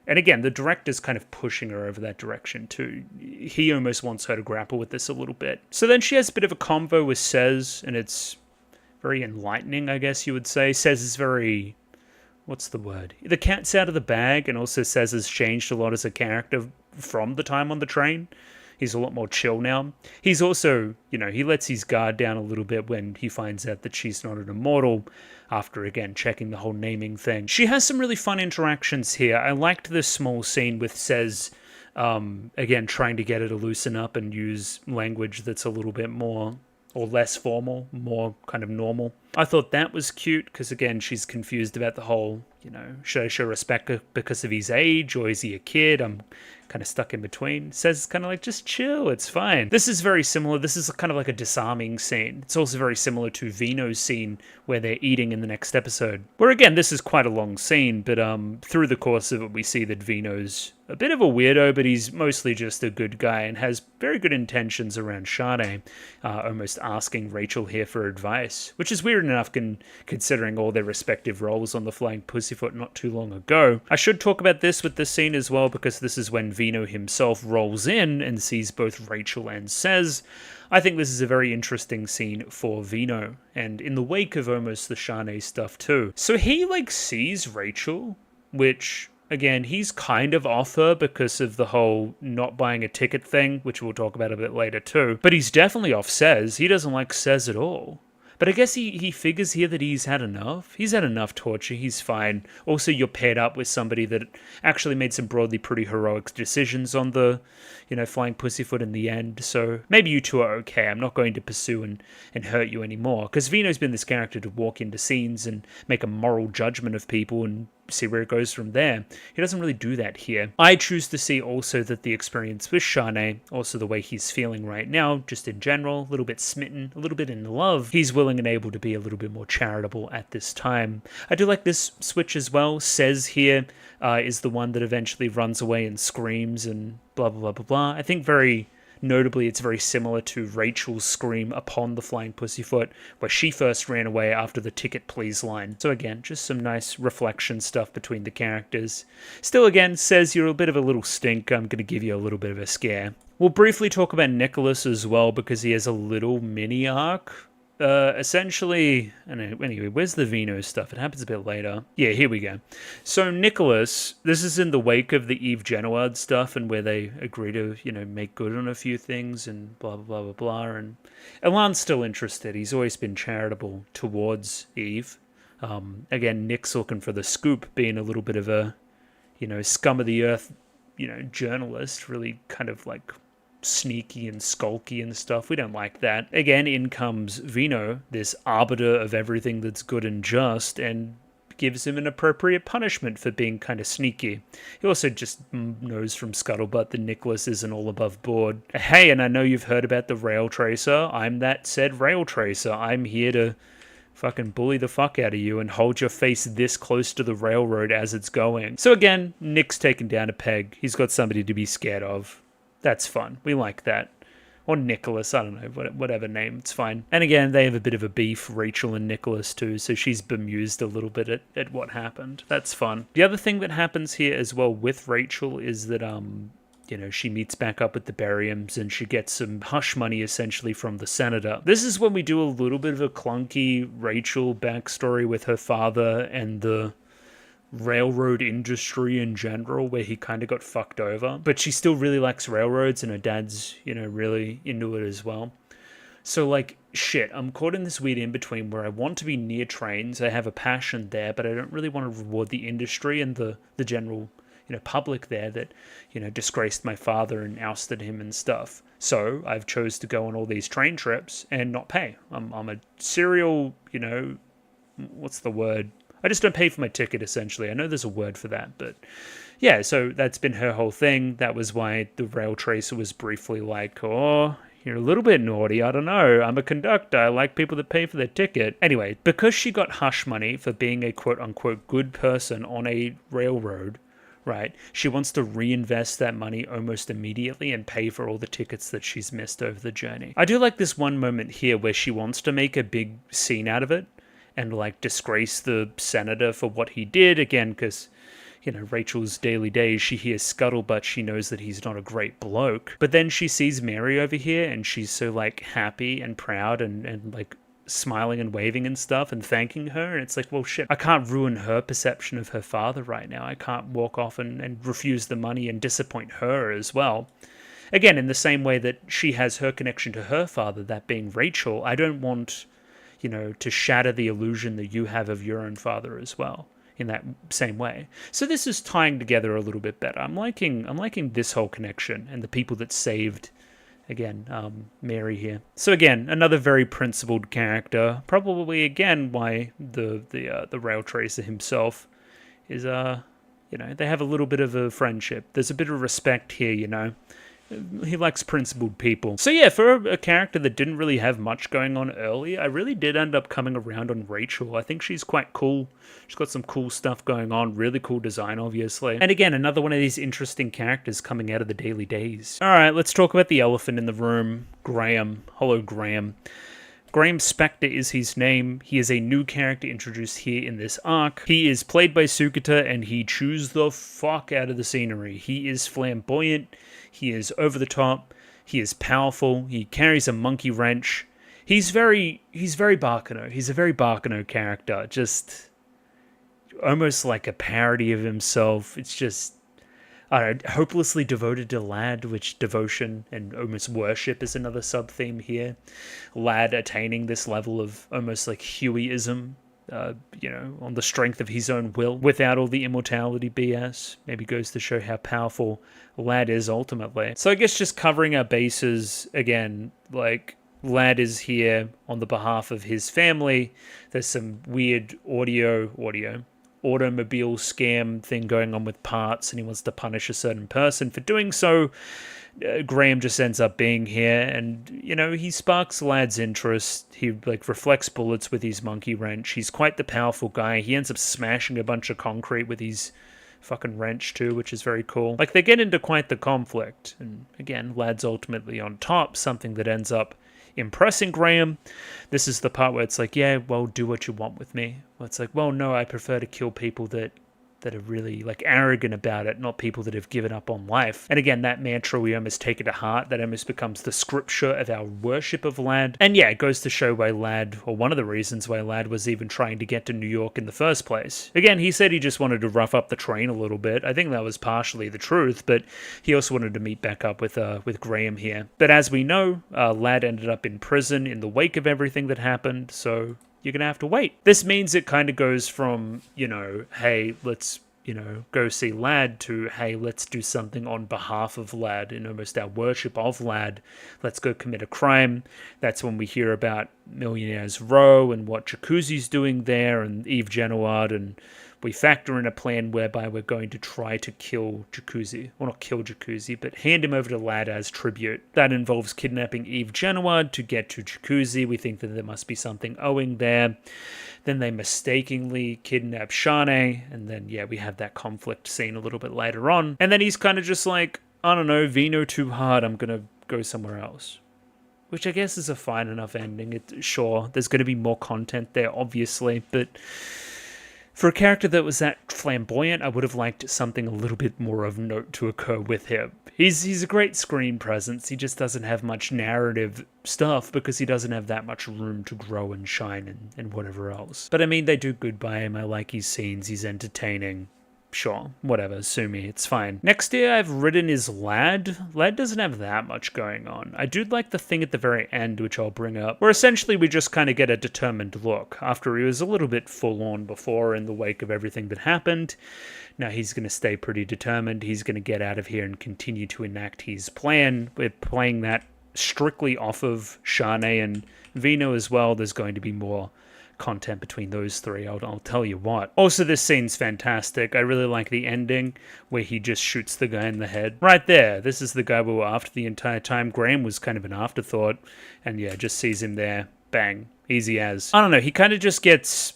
And again, the director's kind of pushing her over that direction too. He almost wants her to grapple with this a little bit. So then she has a bit of a convo with Cez, and it's very enlightening, I guess you would say. Cez is very... what's the word? The cat's out of the bag, and also Cez has changed a lot as a character from the time on the train. He's a lot more chill now. He's also, he lets his guard down a little bit when he finds out that she's not an immortal, after, again, checking the whole naming thing. She has some really fun interactions here. I liked this small scene with Cez, again, trying to get her to loosen up and use language that's a little bit more, or less formal, more kind of normal. I thought that was cute, because, again, she's confused about the whole, should I show respect because of his age, or is he a kid? I'm kind of stuck in between. Says it's kind of like, just chill, it's fine. This is very similar. This is kind of like a disarming scene. It's also very similar to Vino's scene where they're eating in the next episode. Where again, this is quite a long scene, but through the course of it, we see that Vino's a bit of a weirdo, but he's mostly just a good guy and has very good intentions around Sade, almost asking Rachel here for advice, which is weird enough considering all their respective roles on the Flying Pussyfoot not too long ago. I should talk about this with this scene as well, because this is when Vino himself rolls in and sees both Rachel and Cez. I think this is a very interesting scene for Vino, and in the wake of almost the Sade stuff too. So he sees Rachel, which... again, he's kind of off her because of the whole not buying a ticket thing, which we'll talk about a bit later too. But he's definitely off Cez. He doesn't like Cez at all. But I guess he figures here that he's had enough. He's had enough torture. He's fine. Also, you're paired up with somebody that actually made some broadly pretty heroic decisions on the, flying pussyfoot in the end. So maybe you two are okay. I'm not going to pursue and hurt you anymore. Because Vino's been this character to walk into scenes and make a moral judgment of people and see where it goes from there. He doesn't really do that here. I choose to see also that the experience with Shanae, also the way he's feeling right now, just in general, a little bit smitten, a little bit in love, he's willing and able to be a little bit more charitable at this time. I do like this switch as well. Says here is the one that eventually runs away and screams and blah, blah, blah, blah, blah. I think very notably, it's very similar to Rachel's scream upon the flying pussyfoot, where she first ran away after the ticket please line. So again, just some nice reflection stuff between the characters. Still again, says you're a bit of a little stink, I'm going to give you a little bit of a scare. We'll briefly talk about Nicholas as well, because he has a little mini arc. Essentially, anyway, where's the Vino stuff? It happens a bit later. Yeah, here we go. So Nicholas, this is in the wake of the Eve Genoard stuff and where they agree to, make good on a few things and blah, blah, blah, blah, blah. And Elan's still interested. He's always been charitable towards Eve. Again, Nick's looking for the scoop, being a little bit of a, scum of the earth, journalist, really kind of like sneaky and skulky and stuff. We don't like that. Again, in comes Vino, this arbiter of everything that's good and just, and gives him an appropriate punishment for being kind of sneaky. He also just knows from Scuttlebutt that Nicholas isn't all above board. Hey, and I know you've heard about the rail tracer. I'm that said rail tracer. I'm here to fucking bully the fuck out of you and hold your face this close to the railroad as it's going. So again, Nick's taken down a peg. He's got somebody to be scared of. That's fun. We like that. Or Nicholas, I don't know, whatever name, it's fine. And again, they have a bit of a beef, Rachel and Nicholas too, so she's bemused a little bit at what happened. That's fun. The other thing that happens here as well with Rachel is that, she meets back up with the Bariums and she gets some hush money essentially from the senator. This is when we do a little bit of a clunky Rachel backstory with her father and the railroad industry in general, where he kind of got fucked over, but she still really likes railroads and her dad's really into it as well. So like shit, I'm caught in this weird in between where I want to be near trains, I have a passion there, but I don't really want to reward the industry and the general public there that disgraced my father and ousted him and stuff. So I've chose to go on all these train trips and not pay. I'm a serial what's the word, I just don't pay for my ticket, essentially. I know there's a word for that, but yeah, so that's been her whole thing. That was why the rail tracer was briefly like, oh, you're a little bit naughty, I don't know. I'm a conductor, I like people that pay for their ticket. Anyway, because she got hush money for being a quote-unquote good person on a railroad, right, she wants to reinvest that money almost immediately and pay for all the tickets that she's missed over the journey. I do like this one moment here where she wants to make a big scene out of it, and like disgrace the senator for what he did, again, because, Rachel's daily days, she hears Scuttlebutt, she knows that he's not a great bloke. But then she sees Mary over here, and she's so like happy and proud and like smiling and waving and stuff and thanking her, and it's like, well shit, I can't ruin her perception of her father right now. I can't walk off and refuse the money and disappoint her as well. Again, in the same way that she has her connection to her father, that being Rachel, I don't want to shatter the illusion that you have of your own father as well in that same way. So this is tying together a little bit better. I'm liking this whole connection and the people that saved, again, Mary here. So again, another very principled character. Probably again why the rail tracer himself is they have a little bit of a friendship. There's a bit of respect here, He likes principled people. So yeah, for a character that didn't really have much going on early, I really did end up coming around on Rachel. I think she's quite cool. She's got some cool stuff going on. Really cool design, obviously. And again, another one of these interesting characters coming out of the daily days. Alright, let's talk about the elephant in the room. Graham. Hello, Graham. Graham Spectre is his name. He is a new character introduced here in this arc. He is played by Sukata, and he chews the fuck out of the scenery. He is flamboyant. He is over the top. He is powerful. He carries a monkey wrench. He's very Baccano. He's a very Baccano character. Just almost like a parody of himself. It's just, I don't know, hopelessly devoted to Lad, which devotion and almost worship is another sub-theme here. Lad attaining this level of almost like Hueyism, on the strength of his own will, without all the immortality BS. Maybe goes to show how powerful Lad is ultimately. So I guess just covering our bases again, like Lad is here on the behalf of his family. There's some weird automobile scam thing going on with parts, and he wants to punish a certain person for doing so. Graham just ends up being here, and he sparks Lad's interest. He reflects bullets with his monkey wrench. He's quite the powerful guy. He ends up smashing a bunch of concrete with his fucking wrench too, which is very cool. They get into quite the conflict, and again, Lad's ultimately on top, something that ends up impressing Graham. This is the part where it's like, yeah, well, do what you want with me. Well, it's like, well, no, I prefer to kill people that are really arrogant about it, not people that have given up on life. And again, that mantra, we almost take it to heart. That almost becomes the scripture of our worship of Lad. And yeah, it goes to show why Lad, or one of the reasons why Lad was even trying to get to New York in the first place. Again, he said he just wanted to rough up the train a little bit. I think that was partially the truth, but he also wanted to meet back up with Graham here. But as we know, Lad ended up in prison in the wake of everything that happened, so you're going to have to wait. This means it kind of goes from, hey, let's, go see Lad to, hey, let's do something on behalf of Lad, in almost our worship of Lad. Let's go commit a crime. That's when we hear about Millionaires Row and what Jacuzzi's doing there and Eve Genoard, and we factor in a plan whereby we're going to try to kill Jacuzzi. Well, not kill Jacuzzi, but hand him over to Lad as tribute. That involves kidnapping Eve Genoard to get to Jacuzzi. We think that there must be something owing there. Then they mistakenly kidnap Shanae, and then, yeah, we have that conflict scene a little bit later on. And then he's kind of just like, I don't know, Vino too hard, I'm going to go somewhere else. Which I guess is a fine enough ending. Sure, there's going to be more content there, obviously, but for a character that was that flamboyant, I would have liked something a little bit more of note to occur with him. He's a great screen presence. He just doesn't have much narrative stuff because he doesn't have that much room to grow and shine and whatever else. But I mean, they do good by him. I like his scenes. He's entertaining. Sure, whatever, sue me, it's fine. Next here I've written is Lad. Lad doesn't have that much going on. I do like the thing at the very end, which I'll bring up, where essentially we just kind of get a determined look. After he was a little bit full-on before in the wake of everything that happened, now he's going to stay pretty determined. He's going to get out of here and continue to enact his plan. We're playing that strictly off of Shanae and Vino as well. There's going to be more content between those three, I'll tell you what. Also, this scene's fantastic. I really like the ending where he just shoots the guy in the head. Right there, this is the guy we were after the entire time. Graham was kind of an afterthought, and yeah, just sees him there. Bang. Easy as. I don't know, he kind of just gets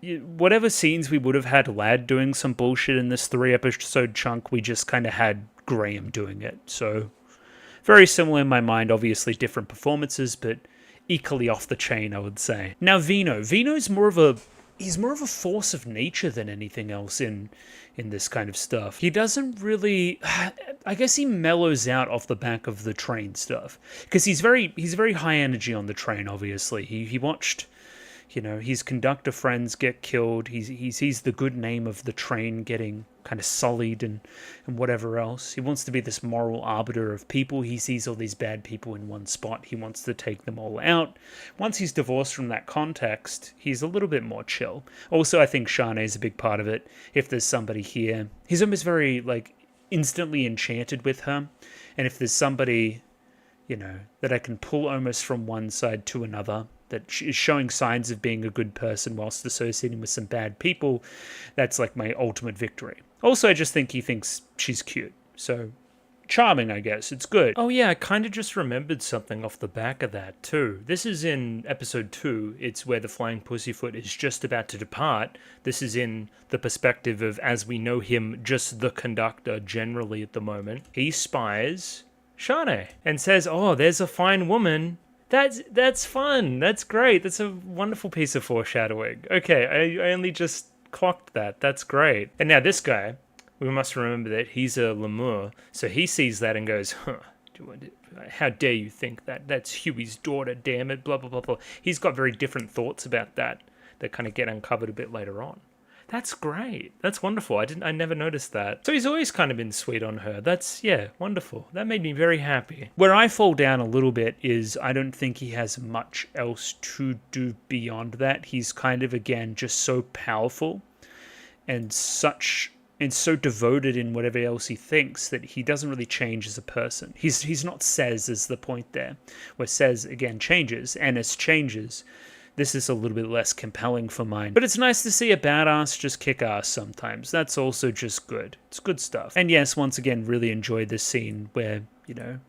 whatever scenes we would have had Lad doing some bullshit in this 3-episode chunk, we just kind of had Graham doing it. So, very similar in my mind, obviously different performances, but equally off the chain, I would say. Now, Vino's more of a force of nature than anything else in this kind of stuff. He doesn't really, I guess he mellows out off the back of the train stuff, because he's very high energy on the train. Obviously, he watched, his conductor friends get killed. He sees the good name of the train getting kind of sullied and whatever else. He wants to be this moral arbiter of people. He sees all these bad people in one spot. He wants to take them all out. Once he's divorced from that context, he's a little bit more chill. Also, I think Shanae is a big part of it. If there's somebody here, he's almost very, instantly enchanted with her. And if there's somebody, that I can pull almost from one side to another, that is showing signs of being a good person whilst associating with some bad people, that's like my ultimate victory. Also, I just think he thinks she's cute. So, charming, I guess. It's good. Oh yeah, I kind of just remembered something off the back of that, too. This is in episode 2. It's where the Flying Pussyfoot is just about to depart. This is in the perspective of, as we know him, just the conductor generally at the moment. He spies Shanae and says, oh, there's a fine woman. That's fun. That's great. That's a wonderful piece of foreshadowing. Okay, I only just clocked that. That's great. And now this guy, we must remember that he's a lemur, so he sees that and goes, how dare you think that? That's Huey's daughter, damn it, blah, blah, blah, blah. He's got very different thoughts about that kind of get uncovered a bit later on. That's great. That's wonderful. I never noticed that. So he's always kind of been sweet on her. That's, yeah, wonderful. That made me very happy. Where I fall down a little bit is I don't think he has much else to do beyond that. He's kind of, again, just so powerful and so devoted in whatever else he thinks that he doesn't really change as a person. He's not Says is the point there, where Says, again, changes, Ennis changes. This is a little bit less compelling for mine. But it's nice to see a badass just kick ass sometimes. That's also just good. It's good stuff. And yes, once again, really enjoyed this scene where, you know,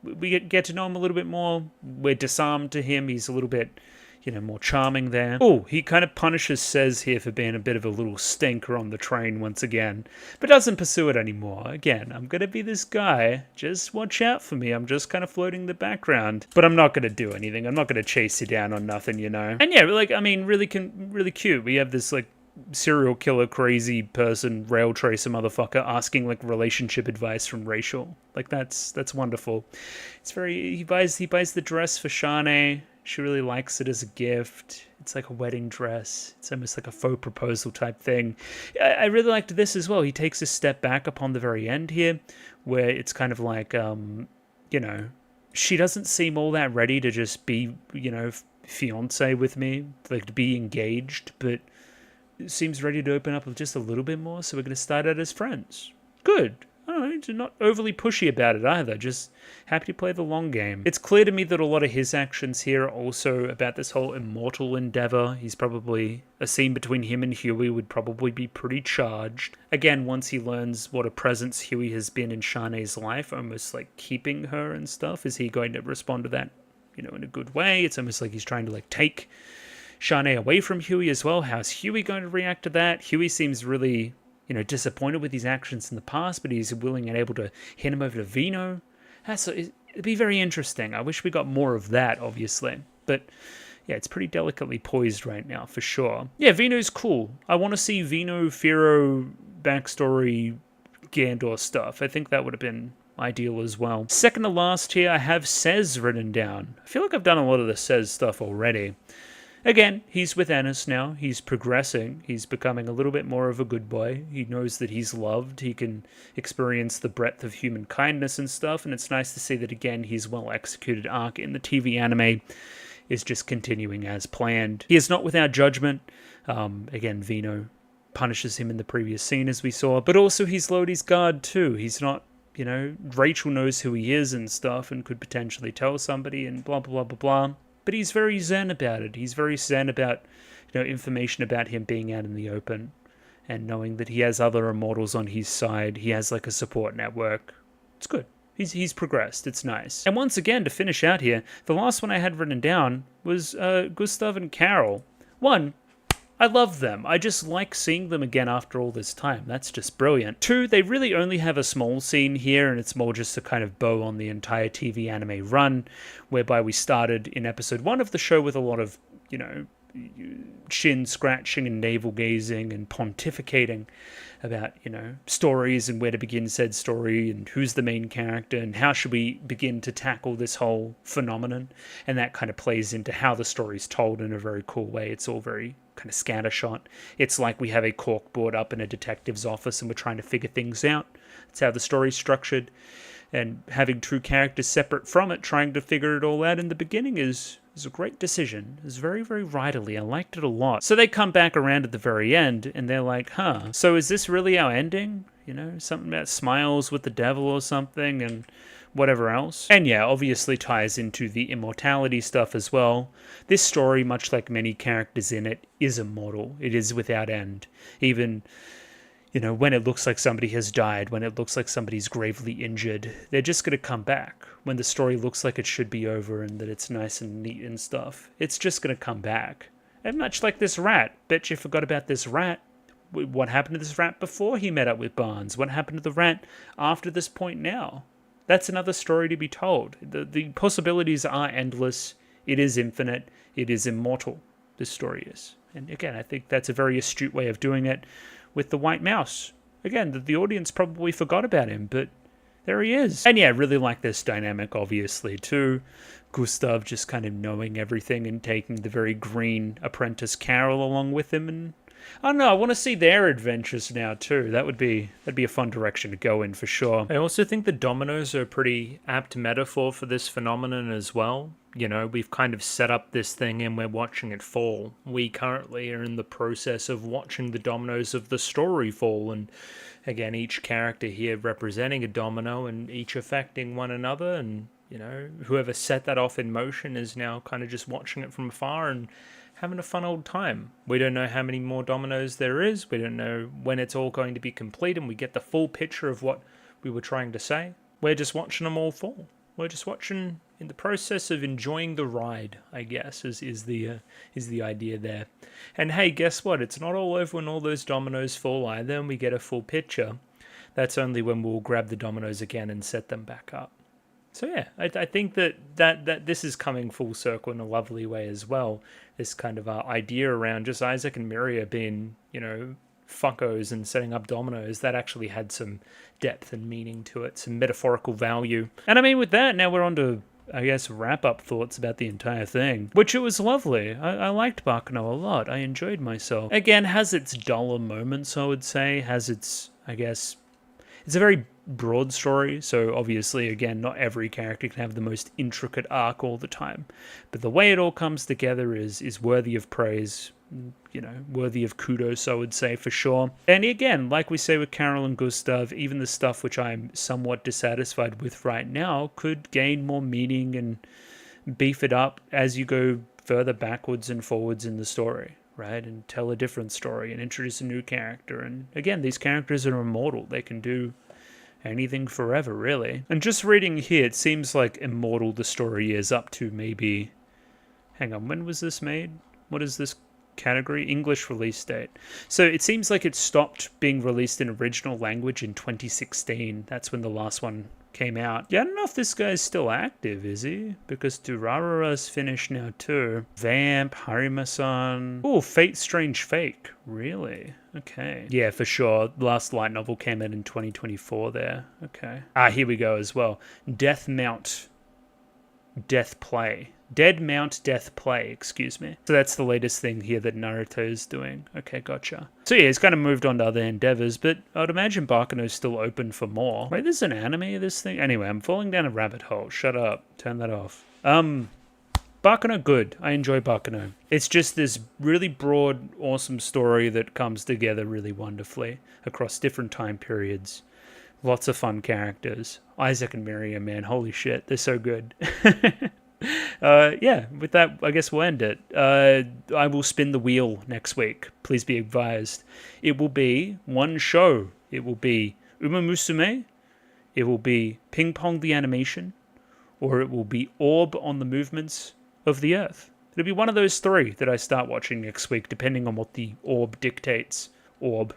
we get to know him a little bit more. We're disarmed to him. He's a little bit, you know, more charming there. Oh, he kind of punishes Says here for being a bit of a little stinker on the train once again, but doesn't pursue it anymore. Again, I'm going to be this guy. Just watch out for me. I'm just kind of floating in the background, but I'm not going to do anything. I'm not going to chase you down on nothing, you know? And yeah, like, I mean, really cute. We have this, like, serial killer crazy person, rail tracer motherfucker asking, like, relationship advice from Rachel. Like, that's wonderful. It's very, he buys the dress for Shanae. She really likes it as a gift. It's like a wedding dress. It's almost like a faux proposal type thing. I really liked this as well. He takes a step back upon the very end here, where it's kind of like, you know, she doesn't seem all that ready to just be, you know, fiance with me, like to be engaged, but seems ready to open up just a little bit more, so we're going to start out as friends. Good. I don't know, not overly pushy about it either, just happy to play the long game. It's clear to me that a lot of his actions here are also about this whole immortal endeavor. He's probably, a scene between him and Huey would probably be pretty charged. Again, once he learns what a presence Huey has been in Shanae's life, almost like keeping her and stuff, is he going to respond to that, you know, in a good way? It's almost like he's trying to, like, take Shanae away from Huey as well. How's Huey going to react to that? Huey seems really, you know, disappointed with his actions in the past, but he's willing and able to hand him over to Vino. It'd be very interesting. I wish we got more of that, obviously. But yeah, it's pretty delicately poised right now, for sure. Yeah, Vino's cool. I want to see Vino, Firo, backstory, Gandor stuff. I think that would have been ideal as well. Second to last here, I have Says written down. I feel like I've done a lot of the Says stuff already. Again, he's with Ennis now. He's progressing. He's becoming a little bit more of a good boy. He knows that he's loved. He can experience the breadth of human kindness and stuff. And it's nice to see that, again, his well-executed arc in the TV anime is just continuing as planned. He is not without judgment. Again, Vino punishes him in the previous scene, as we saw. But also, he's lowered his guard, too. He's not, you know, Rachel knows who he is and stuff and could potentially tell somebody and blah, blah, blah, blah, blah. But he's very zen about it. He's very zen about, you know, information about him being out in the open and knowing that he has other immortals on his side. He has like a support network. It's good. He's progressed. It's nice. And once again, to finish out here, the last one I had written down was Gustav and Carol. One, I love them. I just like seeing them again after all this time. That's just brilliant. Two, they really only have a small scene here, and it's more just a kind of bow on the entire TV anime run, whereby we started in episode 1 of the show with a lot of, you know, chin scratching and navel gazing and pontificating about, you know, stories and where to begin said story and who's the main character and how should we begin to tackle this whole phenomenon. And that kind of plays into how the story's told in a very cool way. It's all very kind of scattershot. It's like we have a corkboard up in a detective's office and we're trying to figure things out. That's how the story's structured. And having two characters separate from it, trying to figure it all out in the beginning is a great decision. It's very, very writerly. I liked it a lot. So they come back around at the very end and they're like, huh, so is this really our ending? You know, something about smiles with the devil or something and whatever else. And yeah, obviously ties into the immortality stuff as well. This story, much like many characters in it, is immortal. It is without end. Even, you know, when it looks like somebody has died, when it looks like somebody's gravely injured, they're just going to come back. When the story looks like it should be over and that it's nice and neat and stuff, it's just going to come back. And much like this rat. Bet you forgot about this rat. What happened to this rat before he met up with Barnes? What happened to the rat after this point now? That's another story to be told. The possibilities are endless. It is infinite. It is immortal, this story is. And again, I think that's a very astute way of doing it with the white mouse. Again, the audience probably forgot about him, but there he is. And yeah, I really like this dynamic, obviously, too. Gustav just kind of knowing everything and taking the very green apprentice Carol along with him and I don't know, I want to see their adventures now too. That'd be a fun direction to go in for sure. I also think the dominoes are a pretty apt metaphor for this phenomenon as well. You know, we've kind of set up this thing and we're watching it fall. We currently are in the process of watching the dominoes of the story fall, and again, each character here representing a domino and each affecting one another, and you know, whoever set that off in motion is now kind of just watching it from afar and having a fun old time. We don't know how many more dominoes there is. We don't know when it's all going to be complete and we get the full picture of what we were trying to say. We're just watching them all fall. We're just watching in the process of enjoying the ride, I guess, is the idea there. And hey, guess what? It's not all over when all those dominoes fall either and we get a full picture. That's only when we'll grab the dominoes again and set them back up. So yeah, I think that this is coming full circle in a lovely way as well. This kind of idea around just Isaac and Miria being, you know, fuckos and setting up dominoes, that actually had some depth and meaning to it, some metaphorical value. And I mean, with that, now we're on to, I guess, wrap-up thoughts about the entire thing, which it was lovely. I liked Baccano a lot. I enjoyed myself. Again, has its duller moments, I would say. Has its, I guess, it's a very broad story, so obviously, again, not every character can have the most intricate arc all the time. But the way it all comes together is worthy of praise, you know, worthy of kudos, I would say, for sure. And again, like we say with Carol and Gustav, even the stuff which I'm somewhat dissatisfied with right now could gain more meaning and beef it up as you go further backwards and forwards in the story, right? And tell a different story and introduce a new character. And again, these characters are immortal. They can do anything forever, really. And just reading here, it seems like Immortal the story is up to maybe... Hang on, when was this made? What is this category? English release date. So it seems like it stopped being released in original language in 2016. That's when the last one came out. Yeah, I don't know if this guy's still active, is he? Because Durarara's finished now too. Vamp, Harima-san. Oh, Fate Strange Fake. Really? Okay. Yeah, for sure. The last light novel came out in 2024 there. Okay. Ah, here we go as well. Death Mount. Death Play. Dead Mount Death Play, excuse me. So that's the latest thing here that Naruto is doing. Okay, gotcha. So yeah, he's kind of moved on to other endeavors, but I'd imagine Baccano's still open for more. Wait, there's an anime of this thing? Anyway, I'm falling down a rabbit hole. Shut up. Turn that off. Baccano, good. I enjoy Baccano. It's just this really broad, awesome story that comes together really wonderfully across different time periods. Lots of fun characters. Isaac and Miria, man, holy shit, they're so good. Yeah, with that, I guess we'll end it. I will spin the wheel next week. Please be advised. It will be one show. It will be Uma Musume. It will be Ping Pong the Animation. Or it will be Orb on the Movements of the Earth. It'll be one of those three that I start watching next week, depending on what the Orb dictates. Orb.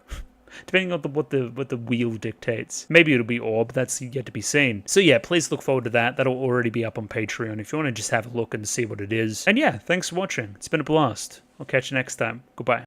Depending on what the wheel dictates. Maybe it'll be Orb, that's yet to be seen. So yeah, please look forward to that. That'll already be up on Patreon if you want to just have a look and see what it is. And yeah, thanks for watching. It's been a blast. I'll catch you next time. Goodbye.